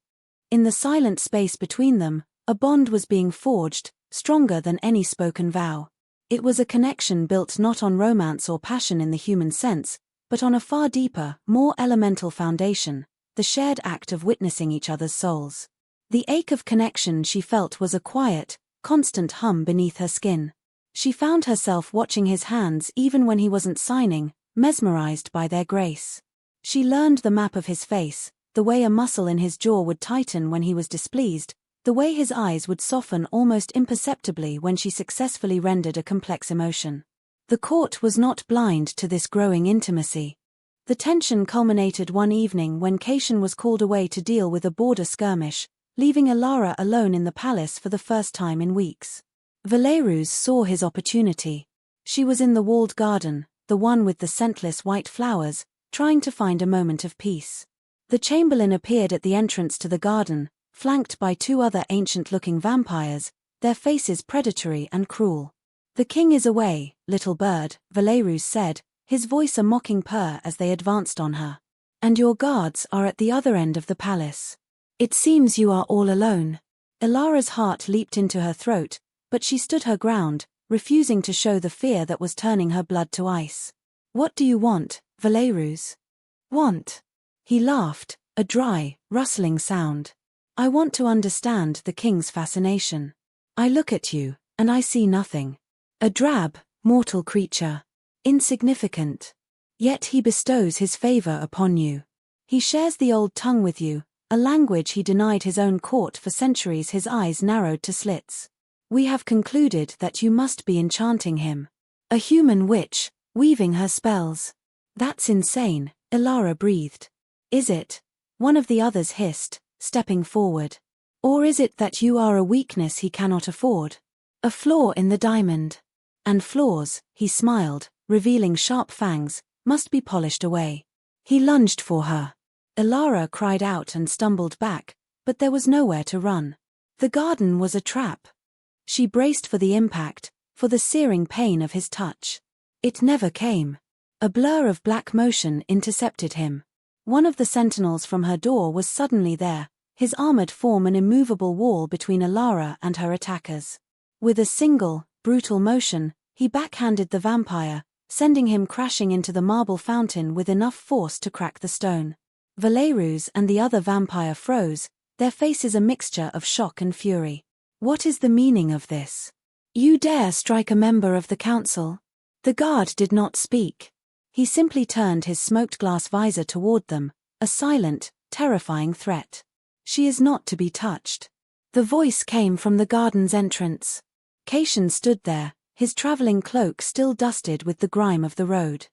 In the silent space between them, a bond was being forged, stronger than any spoken vow. It was a connection built not on romance or passion in the human sense, but on a far deeper, more elemental foundation, the shared act of witnessing each other's souls. The ache of connection she felt was a quiet, constant hum beneath her skin. She found herself watching his hands even when he wasn't signing, mesmerized by their grace. She learned the map of his face, the way a muscle in his jaw would tighten when he was displeased, the way his eyes would soften almost imperceptibly when she successfully rendered a complex emotion. The court was not blind to this growing intimacy. The tension culminated one evening when Cation was called away to deal with a border skirmish, leaving Ilara alone in the palace for the first time in weeks. Valerus saw his opportunity. She was in the walled garden, the one with the scentless white flowers, trying to find a moment of peace. The chamberlain appeared at the entrance to the garden, flanked by two other ancient-looking vampires, their faces predatory and cruel. "The king is away, little bird," Valerus said, his voice a mocking purr as they advanced on her. "And your guards are at the other end of the palace. It seems you are all alone." Ilara's heart leaped into her throat, but she stood her ground, refusing to show the fear that was turning her blood to ice. "What do you want, Valerus?" "Want?" He laughed, a dry, rustling sound. "I want to understand the king's fascination. I look at you, and I see nothing. A drab, mortal creature. Insignificant. Yet he bestows his favor upon you. He shares the old tongue with you, a language he denied his own court for centuries." His eyes narrowed to slits. "We have concluded that you must be enchanting him. A human witch, weaving her spells." "That's insane," Ilara breathed. "Is it?" one of the others hissed, stepping forward. "Or is it that you are a weakness he cannot afford? A flaw in the diamond? And flaws," he smiled, revealing sharp fangs, "must be polished away." He lunged for her. Ilara cried out and stumbled back, but there was nowhere to run. The garden was a trap. She braced for the impact, for the searing pain of his touch. It never came. A blur of black motion intercepted him. One of the sentinels from her door was suddenly there, his armored form an immovable wall between Ilara and her attackers. With a single, brutal motion, he backhanded the vampire, sending him crashing into the marble fountain with enough force to crack the stone. Valerus and the other vampire froze, their faces a mixture of shock and fury. "What is the meaning of this? You dare strike a member of the council?" The guard did not speak. He simply turned his smoked glass visor toward them, a silent, terrifying threat. "She is not to be touched." The voice came from the garden's entrance. Cation stood there, his traveling cloak still dusted with the grime of the road.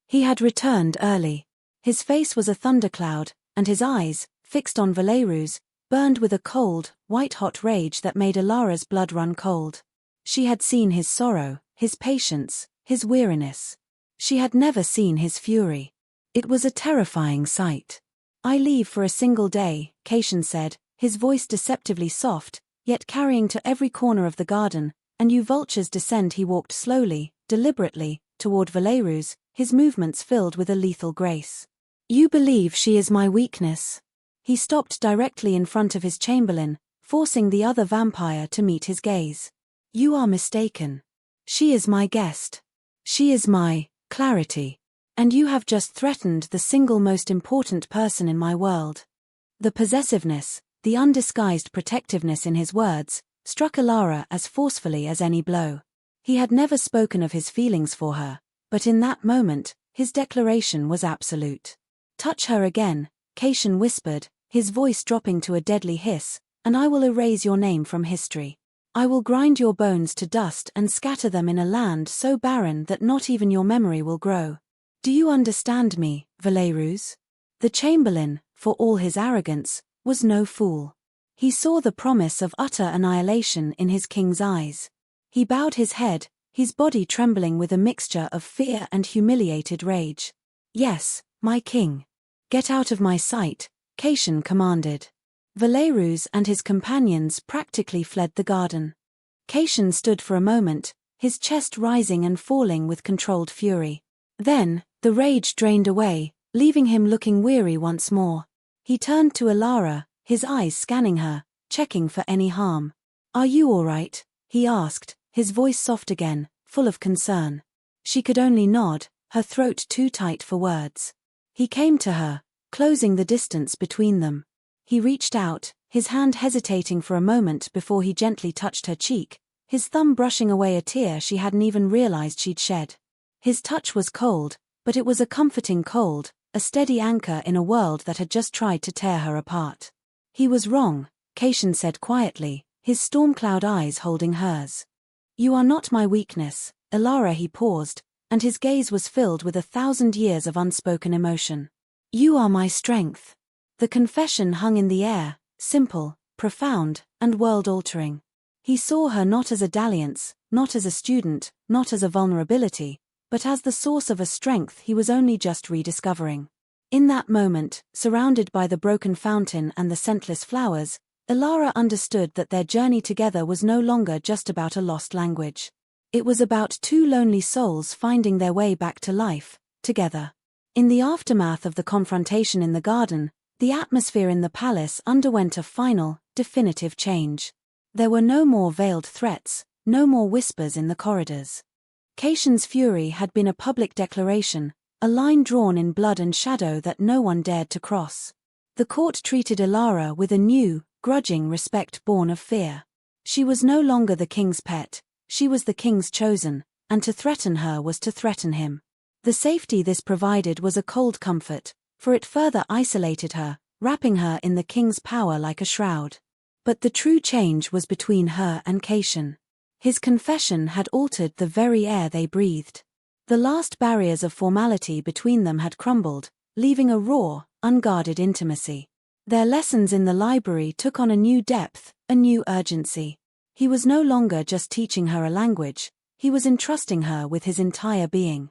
He had returned early. His face was a thundercloud, and his eyes, fixed on Valerus, burned with a cold, white-hot rage that made Ilara's blood run cold. She had seen his sorrow, his patience, his weariness. She had never seen his fury. It was a terrifying sight. "I leave for a single day," Cation said, his voice deceptively soft, yet carrying to every corner of the garden, "and you vultures descend." He walked slowly, deliberately, toward Valerus, his movements filled with a lethal grace. "You believe she is my weakness." He stopped directly in front of his chamberlain, forcing the other vampire to meet his gaze. "You are mistaken. She is my guest. She is my clarity. And you have just threatened the single most important person in my world." The possessiveness, the undisguised protectiveness in his words, struck Ilara as forcefully as any blow. He had never spoken of his feelings for her, but in that moment, his declaration was absolute. "Touch her again," Cation whispered, his voice dropping to a deadly hiss, "and I will erase your name from history. I will grind your bones to dust and scatter them in a land so barren that not even your memory will grow." Do you understand me, Valerus? The chamberlain, for all his arrogance, was no fool. He saw the promise of utter annihilation in his king's eyes. He bowed his head, his body trembling with a mixture of fear and humiliated rage. Yes, my king. Get out of my sight, Cassian commanded. Valerus and his companions practically fled the garden. Cassian stood for a moment, his chest rising and falling with controlled fury. Then, the rage drained away, leaving him looking weary once more. He turned to Alara, his eyes scanning her, checking for any harm. Are you all right? He asked, his voice soft again, full of concern. She could only nod, her throat too tight for words. He came to her, closing the distance between them. He reached out, his hand hesitating for a moment before he gently touched her cheek, his thumb brushing away a tear she hadn't even realized she'd shed. His touch was cold, but it was a comforting cold, a steady anchor in a world that had just tried to tear her apart. He was wrong, Cassian said quietly, his storm-cloud eyes holding hers. You are not my weakness, Alara. He paused, and his gaze was filled with 1,000 years of unspoken emotion. You are my strength. The confession hung in the air, simple, profound, and world-altering. He saw her not as a dalliance, not as a student, not as a vulnerability, but as the source of a strength he was only just rediscovering. In that moment, surrounded by the broken fountain and the scentless flowers, Alara understood that their journey together was no longer just about a lost language. It was about two lonely souls finding their way back to life, together. In the aftermath of the confrontation in the garden, the atmosphere in the palace underwent a final, definitive change. There were no more veiled threats, no more whispers in the corridors. Cassian's fury had been a public declaration, a line drawn in blood and shadow that no one dared to cross. The court treated Alara with a new, grudging respect born of fear. She was no longer the king's pet, she was the king's chosen, and to threaten her was to threaten him. The safety this provided was a cold comfort, for it further isolated her, wrapping her in the king's power like a shroud. But the true change was between her and Cassian. His confession had altered the very air they breathed. The last barriers of formality between them had crumbled, leaving a raw, unguarded intimacy. Their lessons in the library took on a new depth, a new urgency. He was no longer just teaching her a language, he was entrusting her with his entire being.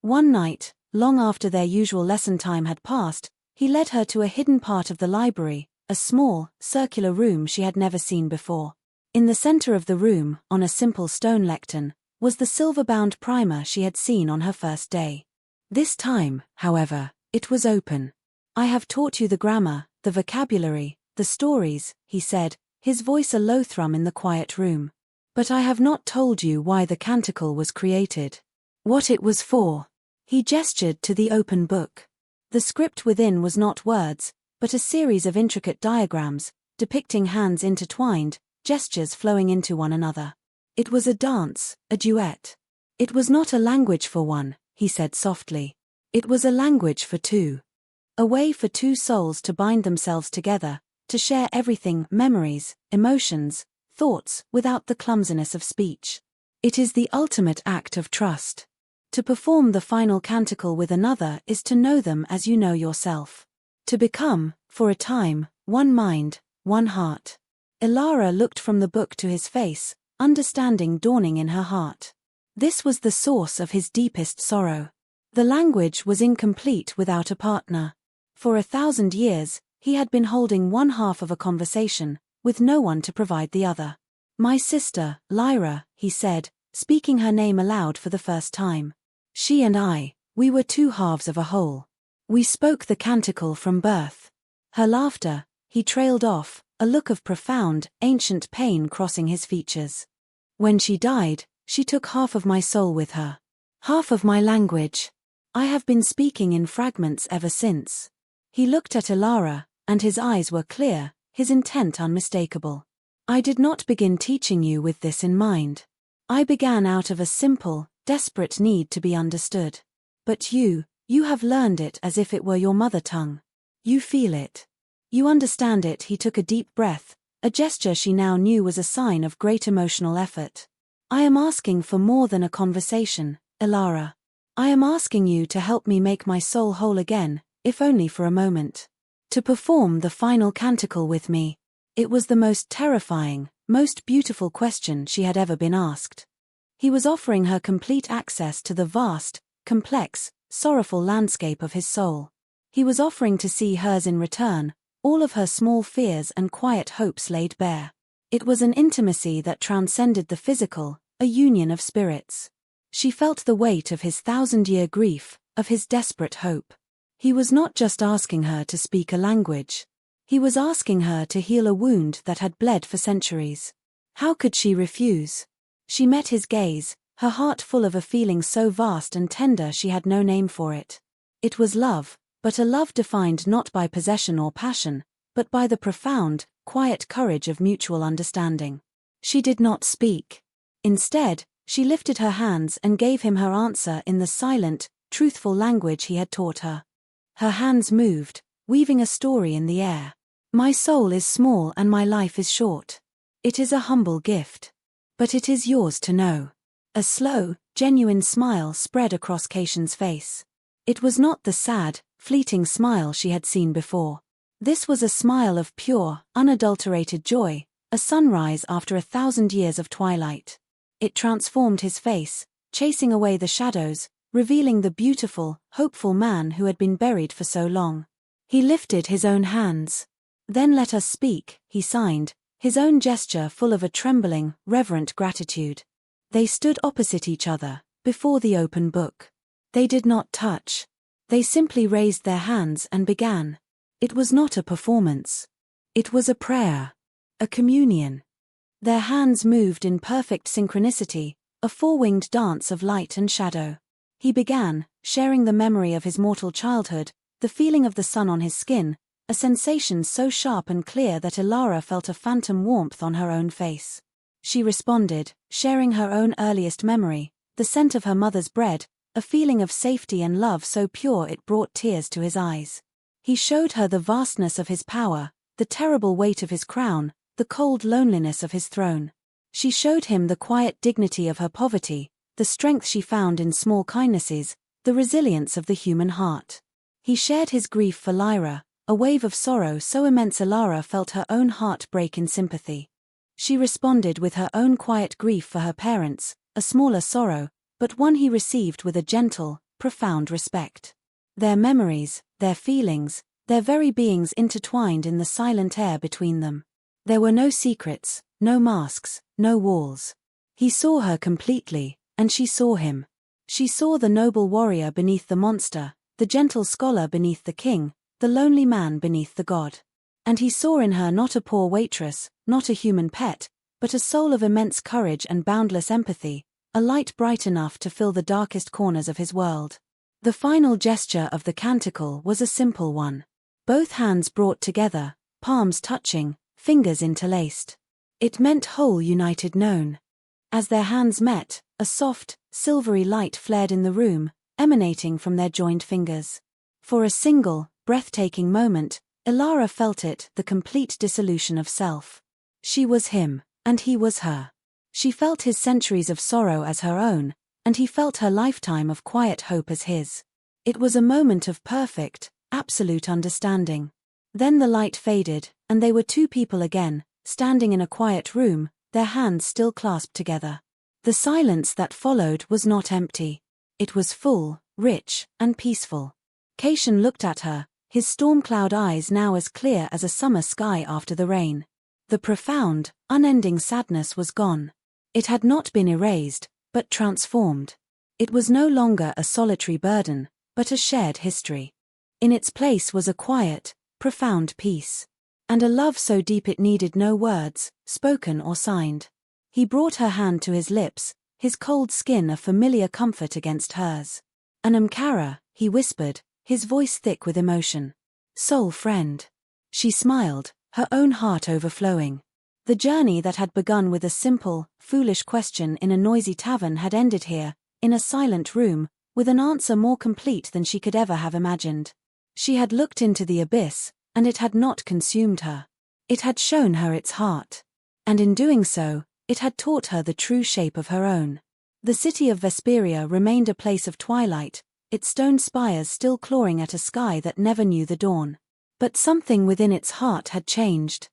One night, long after their usual lesson time had passed, he led her to a hidden part of the library, a small, circular room she had never seen before. In the center of the room, on a simple stone lectern, was the silver-bound primer she had seen on her first day. This time, however, it was open. I have taught you the grammar, the vocabulary, the stories, he said, his voice a low thrum in the quiet room. But I have not told you why the canticle was created. What it was for. He gestured to the open book. The script within was not words, but a series of intricate diagrams, depicting hands intertwined, gestures flowing into one another. It was a dance, a duet. It was not a language for one, he said softly. It was a language for two. A way for two souls to bind themselves together, to share everything, memories, emotions, thoughts, without the clumsiness of speech. It is the ultimate act of trust. To perform the final canticle with another is to know them as you know yourself. To become, for a time, one mind, one heart. Alara looked from the book to his face, understanding dawning in her heart. This was the source of his deepest sorrow. The language was incomplete without a partner. For 1,000 years, he had been holding one half of a conversation, with no one to provide the other. My sister, Lyra, he said, speaking her name aloud for the first time. She and I, we were two halves of a whole. We spoke the canticle from birth. Her laughter, he trailed off, a look of profound, ancient pain crossing his features. When she died, she took half of my soul with her. Half of my language. I have been speaking in fragments ever since. He looked at Alara, and his eyes were clear, his intent unmistakable. I did not begin teaching you with this in mind. I began out of a simple, desperate need to be understood. But you have learned it as if it were your mother tongue. You feel it. You understand it. He took a deep breath, a gesture she now knew was a sign of great emotional effort. I am asking for more than a conversation, Alara. I am asking you to help me make my soul whole again, if only for a moment. To perform the final canticle with me. It was the most terrifying, most beautiful question she had ever been asked. He was offering her complete access to the vast, complex, sorrowful landscape of his soul. He was offering to see hers in return, all of her small fears and quiet hopes laid bare. It was an intimacy that transcended the physical, a union of spirits. She felt the weight of his 1,000-year grief, of his desperate hope. He was not just asking her to speak a language. He was asking her to heal a wound that had bled for centuries. How could she refuse? She met his gaze, her heart full of a feeling so vast and tender she had no name for it. It was love, but a love defined not by possession or passion, but by the profound, quiet courage of mutual understanding. She did not speak. Instead, she lifted her hands and gave him her answer in the silent, truthful language he had taught her. Her hands moved, weaving a story in the air. My soul is small and my life is short. It is a humble gift. But it is yours to know. A slow, genuine smile spread across Caitian's face. It was not the sad, fleeting smile she had seen before. This was a smile of pure, unadulterated joy, a sunrise after 1,000 years of twilight. It transformed his face, chasing away the shadows, revealing the beautiful, hopeful man who had been buried for so long. He lifted his own hands. Then let us speak, he signed, his own gesture full of a trembling, reverent gratitude. They stood opposite each other, before the open book. They did not touch. They simply raised their hands and began. It was not a performance. It was a prayer. A communion. Their hands moved in perfect synchronicity, a four-winged dance of light and shadow. He began, sharing the memory of his mortal childhood, the feeling of the sun on his skin, a sensation so sharp and clear that Ilara felt a phantom warmth on her own face. She responded, sharing her own earliest memory, the scent of her mother's bread, a feeling of safety and love so pure it brought tears to his eyes. He showed her the vastness of his power, the terrible weight of his crown, the cold loneliness of his throne. She showed him the quiet dignity of her poverty, the strength she found in small kindnesses, the resilience of the human heart. He shared his grief for Lyra, a wave of sorrow so immense Ilara felt her own heart break in sympathy. She responded with her own quiet grief for her parents, a smaller sorrow, but one he received with a gentle, profound respect. Their memories, their feelings, their very beings intertwined in the silent air between them. There were no secrets, no masks, no walls. He saw her completely, and she saw him. She saw the noble warrior beneath the monster, the gentle scholar beneath the king, the lonely man beneath the god. And he saw in her not a poor waitress, not a human pet, but a soul of immense courage and boundless empathy, a light bright enough to fill the darkest corners of his world. The final gesture of the canticle was a simple one. Both hands brought together, palms touching, fingers interlaced. It meant whole united known. As their hands met, a soft, silvery light flared in the room, emanating from their joined fingers. For a single, breathtaking moment, Ilara felt it, the complete dissolution of self. She was him, and he was her. She felt his centuries of sorrow as her own, and he felt her lifetime of quiet hope as his. It was a moment of perfect, absolute understanding. Then the light faded, and they were two people again, standing in a quiet room, their hands still clasped together. The silence that followed was not empty. It was full, rich, and peaceful. Caitian looked at her, his storm-cloud eyes now as clear as a summer sky after the rain. The profound, unending sadness was gone. It had not been erased, but transformed. It was no longer a solitary burden, but a shared history. In its place was a quiet, profound peace. And a love so deep it needed no words, spoken or signed. He brought her hand to his lips, his cold skin a familiar comfort against hers. Anamkara, he whispered, his voice thick with emotion. Soul friend. She smiled, her own heart overflowing. The journey that had begun with a simple, foolish question in a noisy tavern had ended here, in a silent room, with an answer more complete than she could ever have imagined. She had looked into the abyss, and it had not consumed her. It had shown her its heart. And in doing so, it had taught her the true shape of her own. The city of Vesperia remained a place of twilight, its stone spires still clawing at a sky that never knew the dawn. But something within its heart had changed.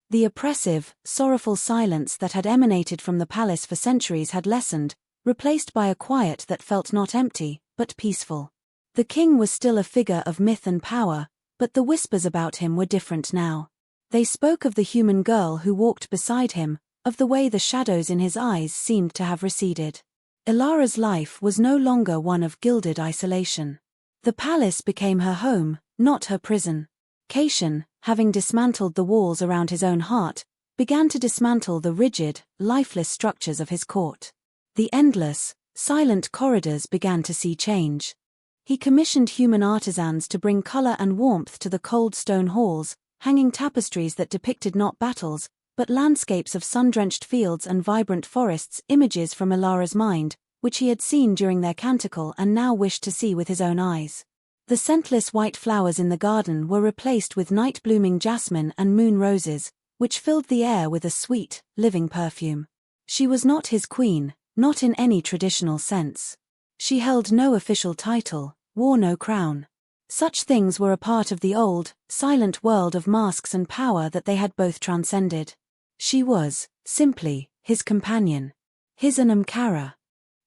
The oppressive, sorrowful silence that had emanated from the palace for centuries had lessened, replaced by a quiet that felt not empty, but peaceful. The king was still a figure of myth and power, but the whispers about him were different now. They spoke of the human girl who walked beside him, of the way the shadows in his eyes seemed to have receded. Ilara's life was no longer one of gilded isolation. The palace became her home, not her prison. Caitian, having dismantled the walls around his own heart, began to dismantle the rigid, lifeless structures of his court. The endless, silent corridors began to see change. He commissioned human artisans to bring color and warmth to the cold stone halls, hanging tapestries that depicted not battles, but landscapes of sun-drenched fields and vibrant forests, images from Ilara's mind, which he had seen during their canticle and now wished to see with his own eyes. The scentless white flowers in the garden were replaced with night-blooming jasmine and moon roses, which filled the air with a sweet, living perfume. She was not his queen, not in any traditional sense. She held no official title, wore no crown. Such things were a part of the old, silent world of masks and power that they had both transcended. She was, simply, his companion. His Anamkara.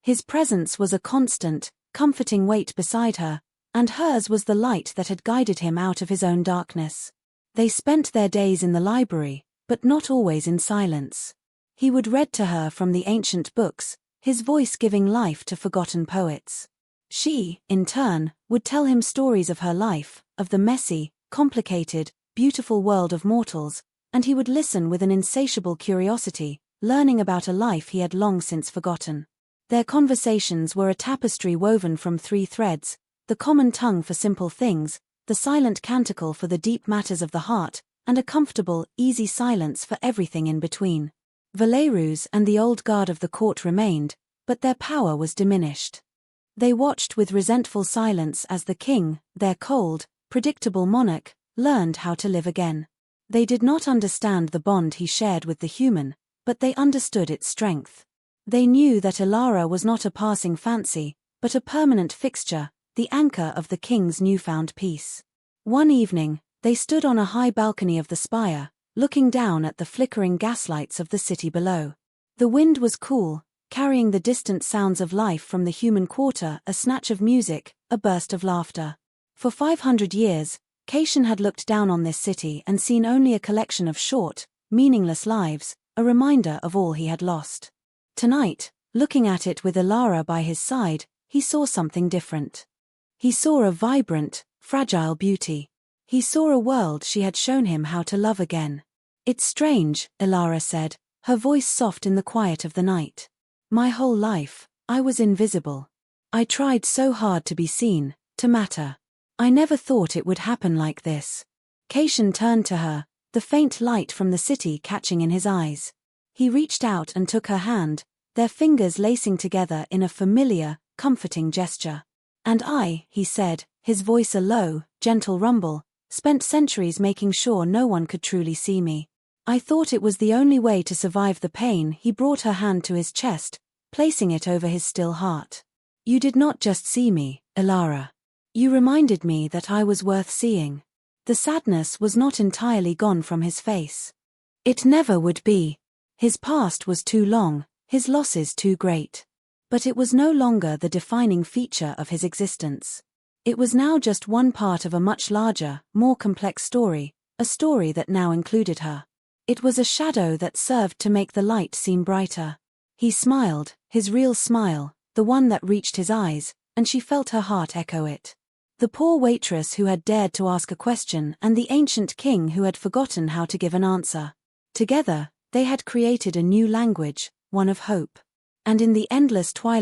His presence was a constant, comforting weight beside her, and hers was the light that had guided him out of his own darkness. They spent their days in the library, but not always in silence. He would read to her from the ancient books, his voice giving life to forgotten poets. She, in turn, would tell him stories of her life, of the messy, complicated, beautiful world of mortals, and he would listen with an insatiable curiosity, learning about a life he had long since forgotten. Their conversations were a tapestry woven from 3 threads, the common tongue for simple things, the silent canticle for the deep matters of the heart, and a comfortable, easy silence for everything in between. Valerus and the old guard of the court remained, but their power was diminished. They watched with resentful silence as the king, their cold, predictable monarch, learned how to live again. They did not understand the bond he shared with the human, but they understood its strength. They knew that Ilara was not a passing fancy, but a permanent fixture, the anchor of the king's newfound peace. One evening, they stood on a high balcony of the spire, looking down at the flickering gaslights of the city below. The wind was cool, carrying the distant sounds of life from the human quarter, a snatch of music, a burst of laughter. For 500 years, Caitian had looked down on this city and seen only a collection of short, meaningless lives, a reminder of all he had lost. Tonight, looking at it with Ilara by his side, he saw something different. He saw a vibrant, fragile beauty. He saw a world she had shown him how to love again. "It's strange," Ilara said, her voice soft in the quiet of the night. "My whole life, I was invisible. I tried so hard to be seen, to matter. I never thought it would happen like this." Caitian turned to her, the faint light from the city catching in his eyes. He reached out and took her hand, their fingers lacing together in a familiar, comforting gesture. "And I," he said, his voice a low, gentle rumble, "spent centuries making sure no one could truly see me. I thought it was the only way to survive the pain." He brought her hand to his chest, placing it over his still heart. "You did not just see me, Ilara. You reminded me that I was worth seeing." The sadness was not entirely gone from his face. It never would be. His past was too long, his losses too great. But it was no longer the defining feature of his existence. It was now just one part of a much larger, more complex story, a story that now included her. It was a shadow that served to make the light seem brighter. He smiled, his real smile, the one that reached his eyes, and she felt her heart echo it. The poor waitress who had dared to ask a question and the ancient king who had forgotten how to give an answer. Together, they had created a new language, one of hope. And in the endless twilight